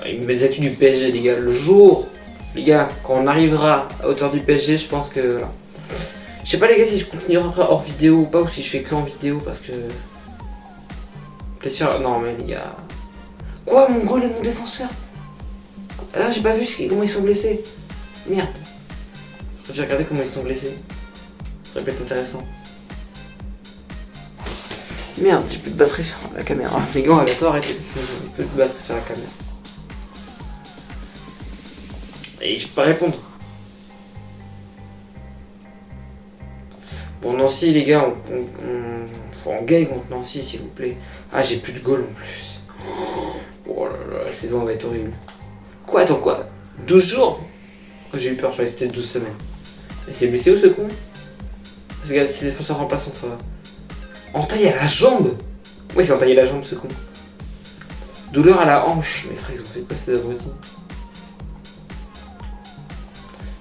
Speaker 1: Il me met des actus du PSG, les gars. Le jour, les gars, quand on arrivera à hauteur du PSG, je pense que voilà. Je sais pas les gars si je continuerai après hors vidéo ou pas, ou si je fais que en vidéo parce que. Peut-être sûr. Non mais les gars. Quoi, mon goal et mon défenseur? Ah, j'ai pas vu comment ils sont blessés. Merde. J'ai regardé comment ils sont blessés. Ça va être intéressant. Merde, j'ai plus de batterie sur la caméra. Les gars, on va bientôt arrêter. J'ai plus de batterie sur la caméra. Et je peux pas répondre. Bon, Nancy, les gars, faut en gagne contre Nancy, s'il vous plaît. Ah, j'ai plus de goal en plus. Oh là là, la saison va être horrible. Quoi, attends, quoi? 12 jours? Oh, j'ai eu peur, je croyais que c'était 12 semaines. Il s'est blessé où ce con? Parce que c'est défenseur remplaçant, ça va. Entaille à la jambe? Oui, c'est entaillé à la jambe, ce con. Douleur à la hanche. Mais frère, ils ont fait quoi ces abrutis?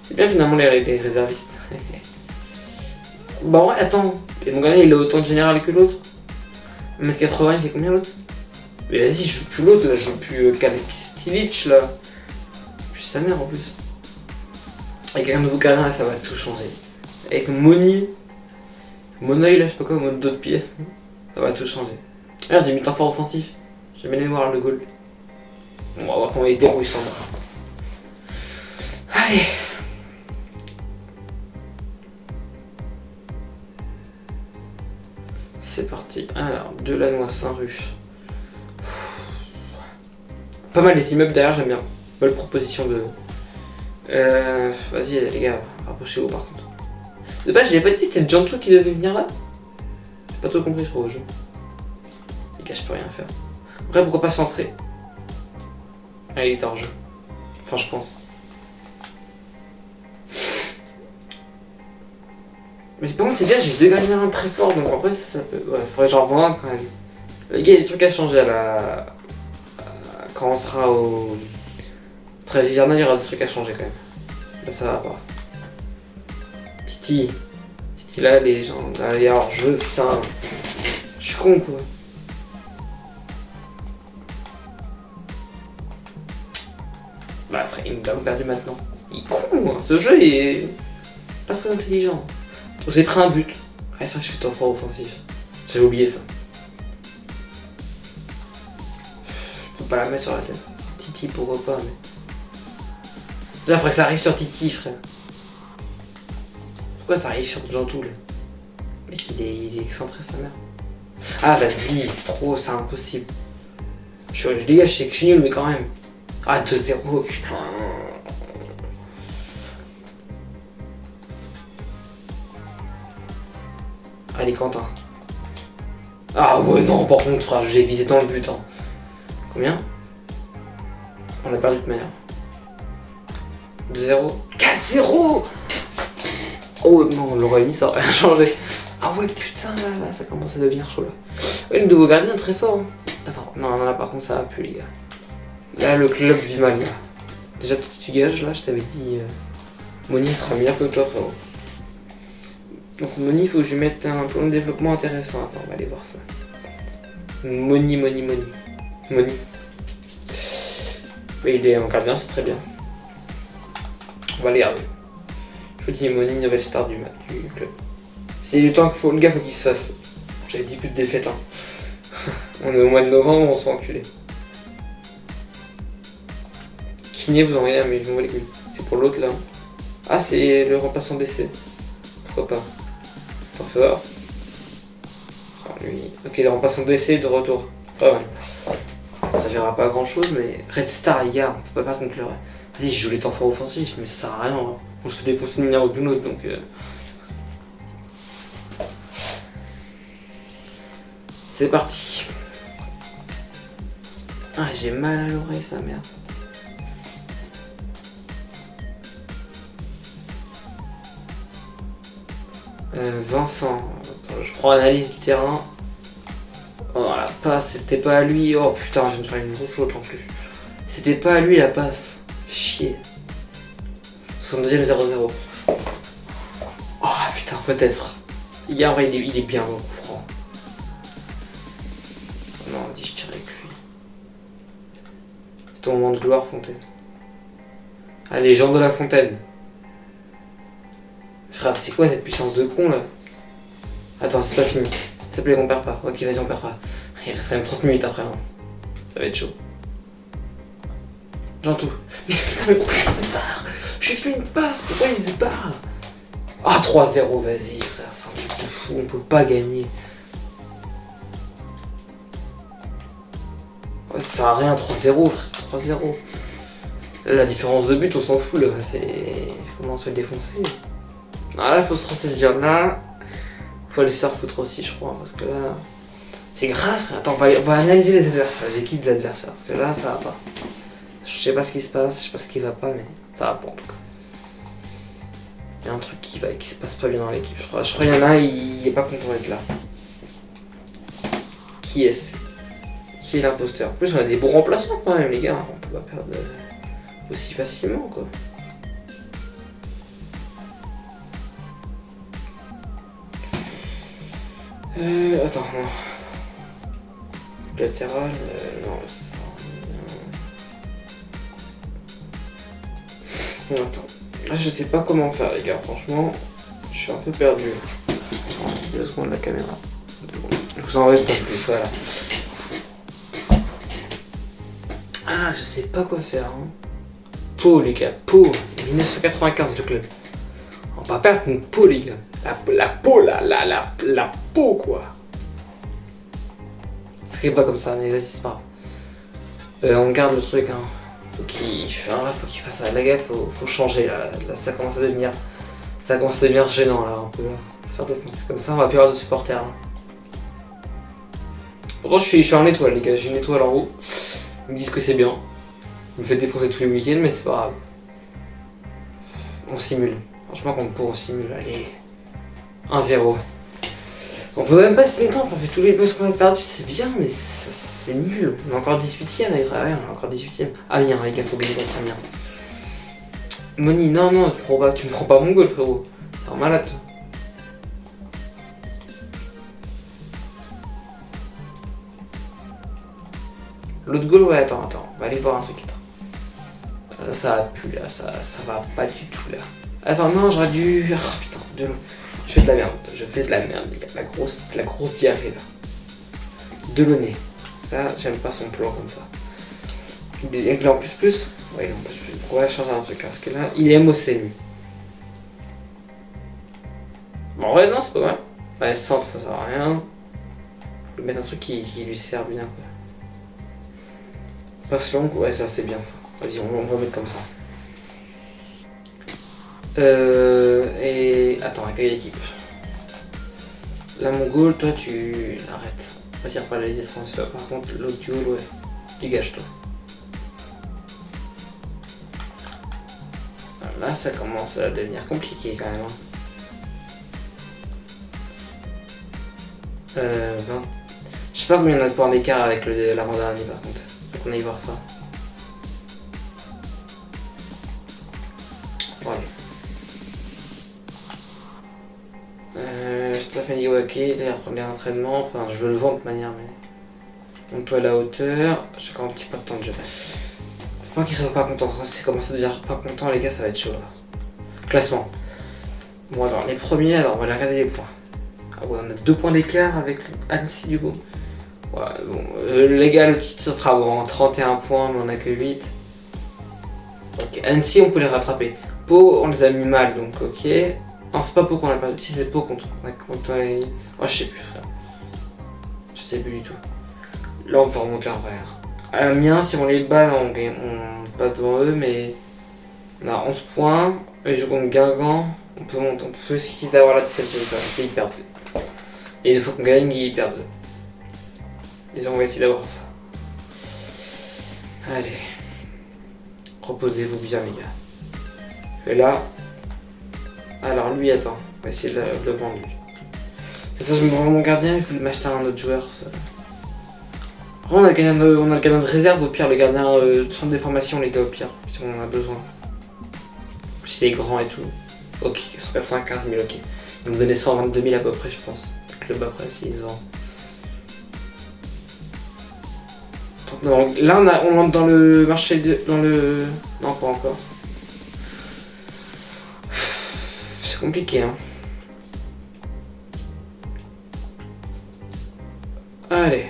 Speaker 1: C'est bien finalement les réservistes. Bah ouais, attends. Et mon gars, il a autant de général que l'autre. 1m80, il fait combien l'autre? Mais vas-y, je joue plus l'autre, là, je joue plus Kalic là. Puis sa mère en plus. Avec un nouveau carré, là, ça va tout changer. Avec Moni. Monoï là, je sais pas quoi, mode dos de pied. Ça va tout changer. Regarde, j'ai mis temps fort offensif. J'ai bien aimé voir le goal. On va voir comment il débrouille sans moi. Allez. parti. Alors, Delannoy, Saint-Ruf. Pas mal les immeubles derrière, j'aime bien. Belle proposition de... Vas-y les gars, rapprochez-vous par contre. De base, j'ai pas dit c'était Jancho qui devait venir là. J'ai pas trop compris, je crois, au jeu. Les gars, je peux rien faire. Après, pourquoi pas centrer? Ah, il est hors jeu. Enfin, je pense. Mais par contre, c'est bien, j'ai 2 gardiens très forts, donc en vrai, ça peut... Ouais, faudrait que j'en revende un quand même. Les gars, il y a des trucs à changer à la... Quand on sera au... Très hivernal, il y aura des trucs à changer quand même. Là, ça va pas. Titi. Titi, là, les gens... Là, il y a hors-jeu, putain. Je suis con, quoi. Bah, frère, il m'a perdu maintenant. Il est con, hein. Ce jeu est... pas très intelligent. J'ai pris un but. Ah, c'est vrai que je suis trop fort offensif. J'avais oublié ça. Je peux pas la mettre sur la tête. Titi, pourquoi pas, mais... Déjà, faudrait que ça arrive sur Titi, frère. Pourquoi ça arrive sur Jantou, là? Mec, il est excentré, sa mère. Ah, vas-y, c'est trop, c'est impossible. Les gars, je sais que je suis nul, mais quand même. Ah, 2-0, putain. Allez, Quentin. Ah ouais, non, par contre, frère, j'ai visé dans le but. Hein. Combien? On a perdu de manière. 2-0. 4-0. Oh non, on l'aurait mis, ça aurait rien changé. Ah ouais, putain, là, ça commence à devenir chaud, là. Ouais, le nouveau gardien est très fort. Hein. Attends, non, là, par contre, ça va plus, les gars. Là, le club vit mal, là. Déjà, tu gages, là, je t'avais dit... Moni sera meilleur que toi, frérot. Donc Moni, il faut que je lui mette un plan de développement intéressant. Attends, on va aller voir ça. Moni. Mais il est en gardien, c'est très bien. On va aller regarder. Je vous dis Moni, nouvelle star du club. C'est le temps qu'il faut, le gars, faut qu'il se fasse. J'avais 10 buts de défaite. Hein. On est au mois de novembre, on se fait enculer. Kiné, vous envoyez un mais ils vont les couilles. C'est pour l'autre là. Ah, c'est le remplaçant d'essai. Pourquoi pas? T'en fais voir. Ok, le remplaçant d'essai de retour. Pas mal. Ça verra pas grand chose, mais Red Star, les gars, on peut pas perdre contre le Red. Vas-y, je joue les temps forts offensifs, mais ça sert à rien. Hein. On se fait défoncer le numéro d'une autre, donc. C'est parti. Ah, j'ai mal à l'oreille, ça, merde. Vincent. Attends, je prends l'analyse du terrain. Oh non, la passe, c'était pas à lui. Oh putain, je viens de faire une grosse faute en plus. C'était pas à lui la passe. Fait chier. 62ème 0-0. Oh putain, peut-être. Les gars, en vrai, il est bien bon, franc. Non, dis, je tire avec lui. C'est ton moment de gloire, Fontaine. Allez, Jean de la Fontaine. Frère, c'est quoi cette puissance de con là? Attends, c'est pas fini. S'il te plaît, on perd pas. Ok, vas-y, on perd pas. Il reste quand même 30 minutes après. Hein. Ça va être chaud. Jantou. Mais putain, mais pourquoi il se barre? J'ai fait une passe, pourquoi il se barre? Ah, 3-0, vas-y, frère, c'est un truc de fou, on peut pas gagner. Ouais, ça sert à rien, 3-0, frère, 3-0. La différence de but, on s'en fout, là. C'est. Comment on se fait défoncer? Ah là, faut se ressaisir là. Faut aller se faire foutre aussi, je crois, parce que là. C'est grave, frère. Attends, on va analyser les adversaires, les équipes des adversaires, parce que là, ça va pas. Je sais pas ce qui se passe, je sais pas ce qui va pas, mais ça va pas en tout cas. Il y a un truc qui se passe pas bien dans l'équipe, je crois. Je crois qu'il y en a un, il est pas content d'être là. Qui est-ce? Qui est l'imposteur? En plus, on a des bons remplaçants quand même, les gars. On peut pas perdre aussi facilement, quoi. Attends, non. Latéral, non, ça. Non, attends. Là, je sais pas comment faire, les gars, franchement. Je suis un peu perdu. 2 secondes la caméra. Je vous enlève pas plus, voilà. Ah, je sais pas quoi faire. Hein. Pau, les gars, Pau. 1995, le club. On va pas perdre contre Pau, les gars. La Pau, la Pau, quoi. C'est pas comme ça, mais vas-y, c'est pas grave. On garde le truc, hein. Faut qu'il fasse la gaffe, faut changer là. Là, ça commence à devenir gênant là un peu. Se faire défoncer comme ça, on va plus avoir de supporters. Là. Pourtant je suis en étoile les gars, j'ai une étoile en haut. Ils me disent que c'est bien. Ils me fait défoncer tous les week-ends mais c'est pas grave. On simule. Franchement quand on simule, allez. 1-0. On peut même pas être content, on fait tous les boss qu'on a perdus, c'est bien, mais c'est nul. On est encore 18ème, on est encore 18ème. Amiens, les gars, faut gagner contre Amiens. Moni, non, tu me prends pas mon goal, frérot. T'es un malade, toi. L'autre goal, ouais, attends, on va aller voir un truc. Là, ça va plus, là, ça va pas du tout, là. Attends, non, j'aurais dû... Oh, putain, je fais de la merde, les gars. La grosse diarrhée, là. Delaunay. Là, j'aime pas son plan comme ça. Il est en plus. Ouais, il est en plus. On va changer un truc, parce que là, il est MOC, lui. Bon, en vrai, non, c'est pas mal. Ouais, centre, ça sert à rien. Faut lui mettre un truc qui lui sert bien, quoi. Passe longue, ouais, ça, c'est bien, ça. Vas-y, on va mettre comme ça. Et... Attends, quelle équipe? Là, mon goal, toi, tu... Arrête. On va dire pas la liste des transferts. Par contre, l'autre goal, ouais. Dégage-toi. Là, ça commence à devenir compliqué, quand même. 20... Je sais pas combien on a de points d'écart avec l'avant-dernier, par contre. Faut qu'on aille voir ça. Ouais. Je t'ai fait dire ok, d'ailleurs premier entraînement, enfin je veux le vendre de manière mais. Donc toi à la hauteur, j'ai encore un petit peu de temps de jeu. Faut pas qu'ils soient pas contents, c'est commencé à devenir pas content les gars, ça va être chaud là. Classement. Bon alors les premiers, alors on va aller regarder les points. Ah ouais on a 2 points d'écart avec Annecy du coup. Ouais bon, les gars le titre ce sera bon, 31 points mais on a que 8. Ok, Annecy on peut les rattraper. Pau on les a mis mal donc ok. Non, c'est pas Pau qu'on a perdu, si c'est Pau contre. Oh, je sais plus, frère. Je sais plus du tout. Là, on va remonter en vrai. Amiens, si on les bat, on pas devant eux, mais on a 11 points. Eux, ils jouent contre Guingamp. On peut essayer d'avoir la 17 points, c'est ils perdent. Et il faut qu'on gagne, ils perdent. Et on va essayer d'avoir ça. Allez. Reposez-vous bien, les gars. Et là. Alors lui, attends, on va essayer de le vendre lui. Et ça, je me vends mon gardien, je voulais m'acheter un autre joueur. Ça. On a le gardien de réserve, au pire, le gardien de centre de formation, les gars, au pire, si on en a besoin. Si il est grand et tout. Ok, 195 000, ok. Ils vont me donner 122 000 à peu près, je pense. Le club après, s'ils ont. Non, là, on rentre dans le marché de. Non, pas encore. Compliqué hein. Allez.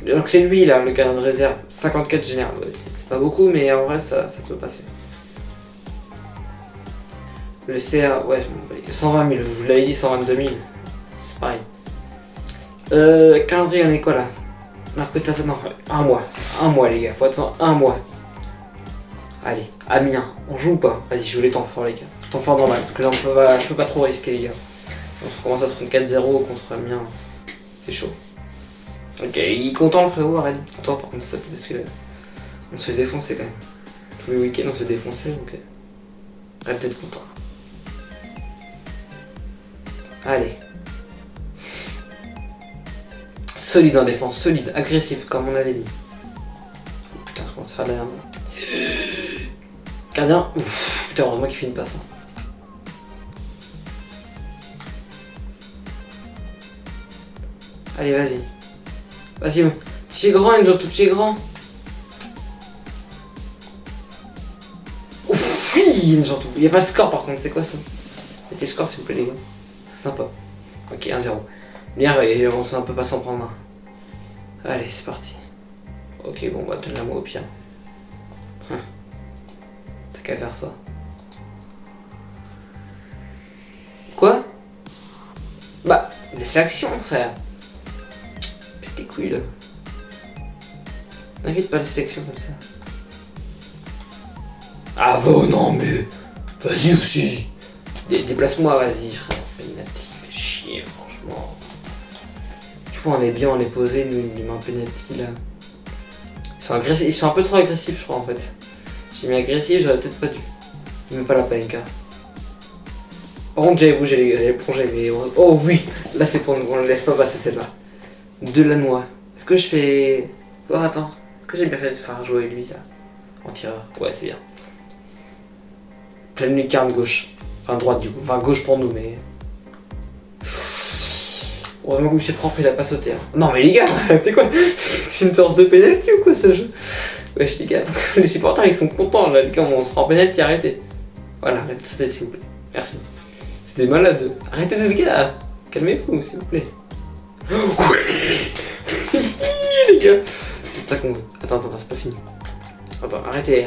Speaker 1: Donc c'est lui là, le gardien de réserve. 54 général, ouais, c'est pas beaucoup mais en vrai ça peut passer. Le CA, ouais, 120 000, je vous l'avais dit 122 000. C'est pareil. Calendrier on est quoi là? Narcotaf, non, un mois les gars, faut attendre un mois. Allez, Amiens, on joue ou pas? Vas-y, joue les temps forts les gars. Temps fort normal, parce que là je peux pas trop risquer les gars. On commence à se prendre 4-0 contre Amiens. C'est chaud. Ok, il est content le frérot, arrête d'être content par contre ça, parce que on se fait défoncer quand même. Tous les week-ends on se fait défoncer, donc arrête d'être content. Allez. Solide en défense, solide, agressif comme on avait dit. Oh, putain, je commence à faire de la merde. Gardien, ouf, putain, heureusement qu'il fait une passe. Hein. Allez, vas-y. Vas-y, tu es grand, Enzo, tu es grand. Ouf, oui, Enzo, il n'y a pas de score par contre, c'est quoi ça? Mettez score s'il vous plaît, les gars. C'est sympa. Ok, 1-0. Bien, on peut pas s'en prendre un. Allez, c'est parti. Ok, bon, bah, donne-la moi au pire. T'as qu'à faire ça. Quoi? Bah, laisse l'action, frère. Pète les couilles, là. N'invite pas laisser l'action comme ça. Ah, va, non, mais... Vas-y aussi. Déplace-moi, vas-y, frère. Penalty, fait chier, franchement. Tu vois, on est bien, on est posé, nous, il met un penalty, là. Ils sont un peu trop agressifs, je crois, en fait. J'ai mis agressif, j'aurais peut-être pas dû. Même pas la palenka. Par contre, j'avais bougé, les gars, j'avais plongé, mais... Oh oui, là, c'est pour nous, on ne laisse pas passer celle-là. De la noix. Est-ce que je fais... Oh, attends. Est-ce que j'ai bien fait de faire jouer lui, là? En tireur. Ouais, c'est bien. Pleine lucarne gauche. Enfin, droite, du coup. Enfin, gauche pour nous, mais... Heureusement que M. Propre, il a pas sauté. Hein. Non, mais les gars, c'est quoi? C'est une sorte de pénalty ou quoi, ce jeu? Wesh, les gars, les supporters, ils sont contents, là. Les gars, on se prend en pénalty, arrêtez. Voilà, arrêtez de sauter, s'il vous plaît. Merci. C'est des malades. Arrêtez de se là. Calmez-vous, s'il vous plaît. Oui, les gars. C'est ça qu'on veut. Attends, c'est pas fini. Attends, arrêtez.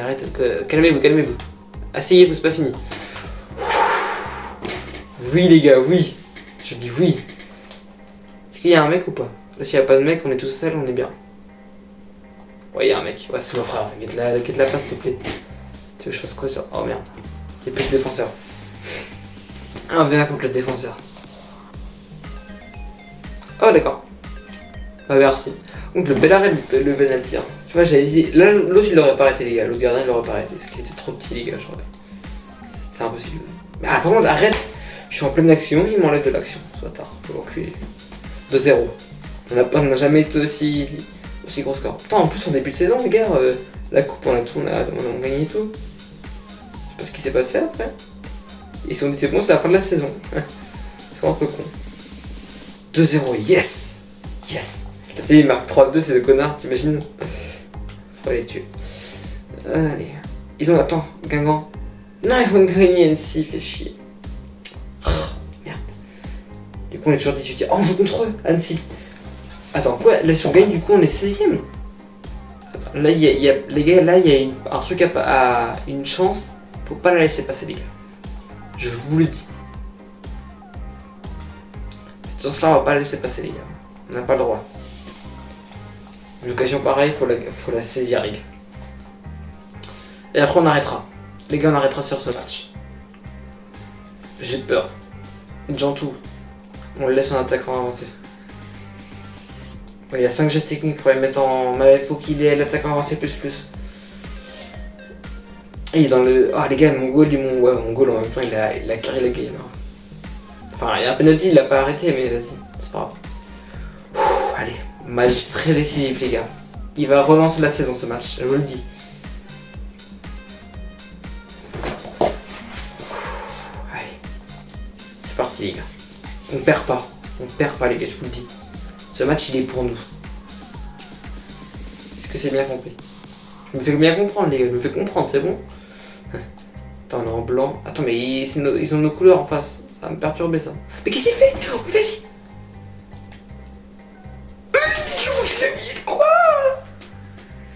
Speaker 1: Calmez-vous. Asseyez-vous, c'est pas fini. Oui, les gars, oui. Je dis oui. Est-ce qu'il y a un mec ou pas? Là, s'il n'y a pas de mec, on est tous seuls, on est bien. Ouais, il y a un mec. Ouais, c'est mon frère. Guette la place, s'il te plaît. Tu veux que je fasse quoi sur... Oh merde. Il n'y a plus de défenseur. Ah, on vient contre le défenseur. Oh, d'accord. Bah, merci. Donc, le bel arrêt, le penalty. Hein. Tu vois, j'avais dit. Là, l'autre, il l'aurait pas arrêté, les gars. L'autre gardien, il l'aurait pas arrêté. Parce qu'il était trop petit, les gars, je crois. C'est impossible. Mais par contre, arrête. Je suis en pleine action, il m'enlève de l'action. Soit tard. Faut l'enculer. 2-0. On n'a jamais été aussi gros score. Putain, en plus, en début de saison, les gars, la coupe, on a gagné tout. Je sais pas ce qui s'est passé après. Ils se sont dit, c'est bon, c'est la fin de la saison. Ils sont un peu cons. 2-0, yes! Yes! Là, tu sais, ils marquent 3-2, ces deux connards, t'imagines? Faut les tuer. Allez. Ils ont... Attends, Guingamp. Non, ils vont gagner NC, fait chier. Oh, merde. Du coup, on est toujours 18e. Oh, on joue contre eux, Annecy. Attends, quoi? Là, si on gagne, du coup, on est 16e. Attends, là, il y a... Les gars, là, il y a un truc à... Une chance. Faut pas la laisser passer, les gars. Je vous le dis. Cette chance-là, on va pas la laisser passer, les gars. On n'a pas le droit. Une occasion pareille, faut la saisir, les gars. Et après, on arrêtera. Les gars, on arrêtera sur ce match. J'ai peur. Jantou. On le laisse en attaquant avancer. Il y a 5 gestes techniques, il faut les mettre en... Mais il faut qu'il ait l'attaquant avancé plus. Et il est dans le... Ah, les gars, mon goal en même temps, il a carré la game. Hein. Enfin, il y a un penalty, il l'a pas arrêté, mais vas-y, c'est pas grave. Allez, match très décisif, les gars. Il va relancer la saison, ce match, je vous le dis. Allez, c'est parti, les gars. On perd pas, les gars, je vous le dis. Ce match, il est pour nous. Est-ce que c'est bien compris? Je me fais bien comprendre, les gars, je me fais comprendre, c'est bon? Attends, on est en blanc. Attends, mais ils ont nos couleurs en face. Ça va me perturber, ça. Mais qu'est-ce qu'il fait? Oh, vas-y!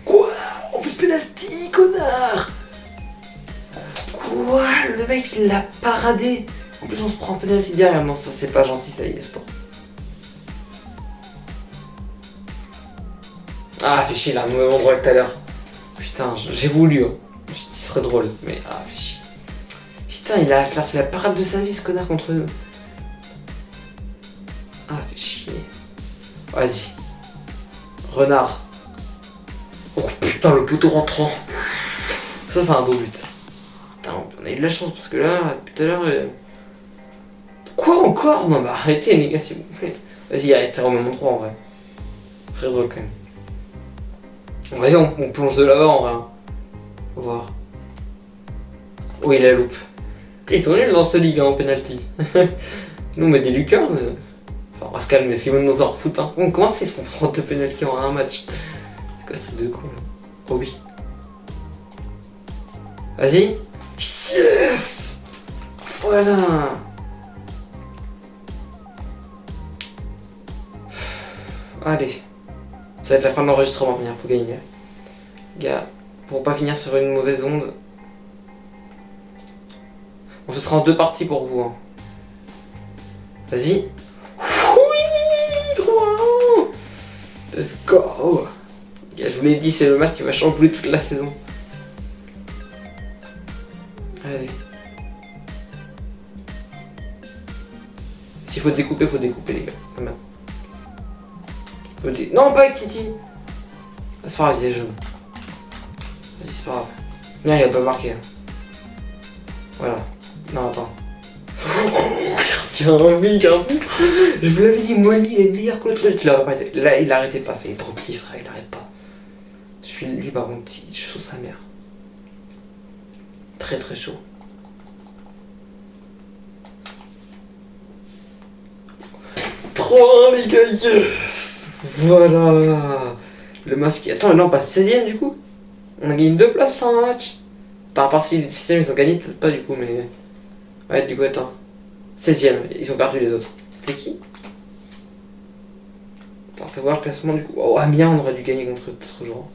Speaker 1: Quoi? On plus penalty, connard! Quoi? Le mec, il l'a paradé. En plus, on se prend penalty derrière. Non, ça, c'est pas gentil, ça y est, sport. Ah, fait chier, là, au mauvais endroit que tout à l'heure. Putain, j'ai voulu, hein. Je dit, ce serait drôle, mais ah, fait chier. Putain, il a fait la parade de sa vie, ce connard, contre nous. Ah, fait chier. Vas-y. Renard. Oh putain, le poteau rentrant. Ça, c'est un beau but. Putain, on a eu de la chance, parce que là, depuis tout à l'heure... Quoi encore? Non, bah arrêtez, les gars, s'il vous plaît. Vas-y, restez au même 3 en vrai. Très drôle, quand même. Vas-y, on plonge de là-bas, en vrai. Faut voir. Oh, il la loupe. Ils sont nuls dans cette ligue, hein, en penalty. Nous, on met des lucarnes. Enfin, on va se calmer, parce qu'ils vont nous en foutre. Hein. Comment c'est qu'on prend 2 penalty en un match? C'est quoi ce truc de con là? Oh oui. Vas-y. Yes! Voilà. Allez. Ça va être la fin de l'enregistrement, bien, faut gagner. Gars, pour pas finir sur une mauvaise onde. Bon, ce sera en 2 parties pour vous. Hein. Vas-y. Let's go. Je vous l'ai dit, c'est le match qui va chambouler toute la saison. Allez. S'il faut découper les gars. Quand même. Non, pas avec Titi. C'est pas grave, il est jaune. Vas-y, c'est pas grave. Non, il a pas marqué. Voilà. Non, attends. Tiens, oui, je vous l'avais dit, Molly, il est meilleur que l'autre. Là, il arrêtait pas, il est trop petit, frère, il arrête pas. Lui, par contre, il est chaud sa mère. Très très chaud. Trop les gars, yes. Voilà. Le masque. Attends, là on passe 16ème du coup. On a gagné 2 places là en un match. Attends, à part si les 7ème ils ont gagné, peut-être pas du coup, mais. Ouais, du coup, attends. 16ème, ils ont perdu les autres. C'était qui? Attends, faut voir le classement du coup. Oh, Amiens, on aurait dû gagner contre d'autres gens.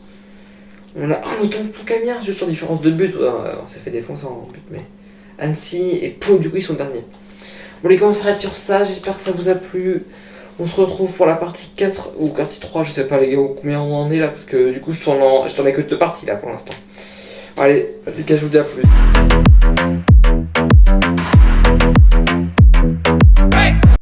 Speaker 1: On a. Oh, autant qu'Amiens, juste en différence de but. On s'est fait défoncer en but, mais. Annecy et Pau, du coup, ils sont derniers. Bon, les gars, on s'arrête sur ça. J'espère que ça vous a plu. On se retrouve pour la partie 4 ou partie 3, je sais pas les gars combien on en est là, parce que du coup je t'en ai que 2 parties là pour l'instant. Allez, les gars, je vous dis à plus.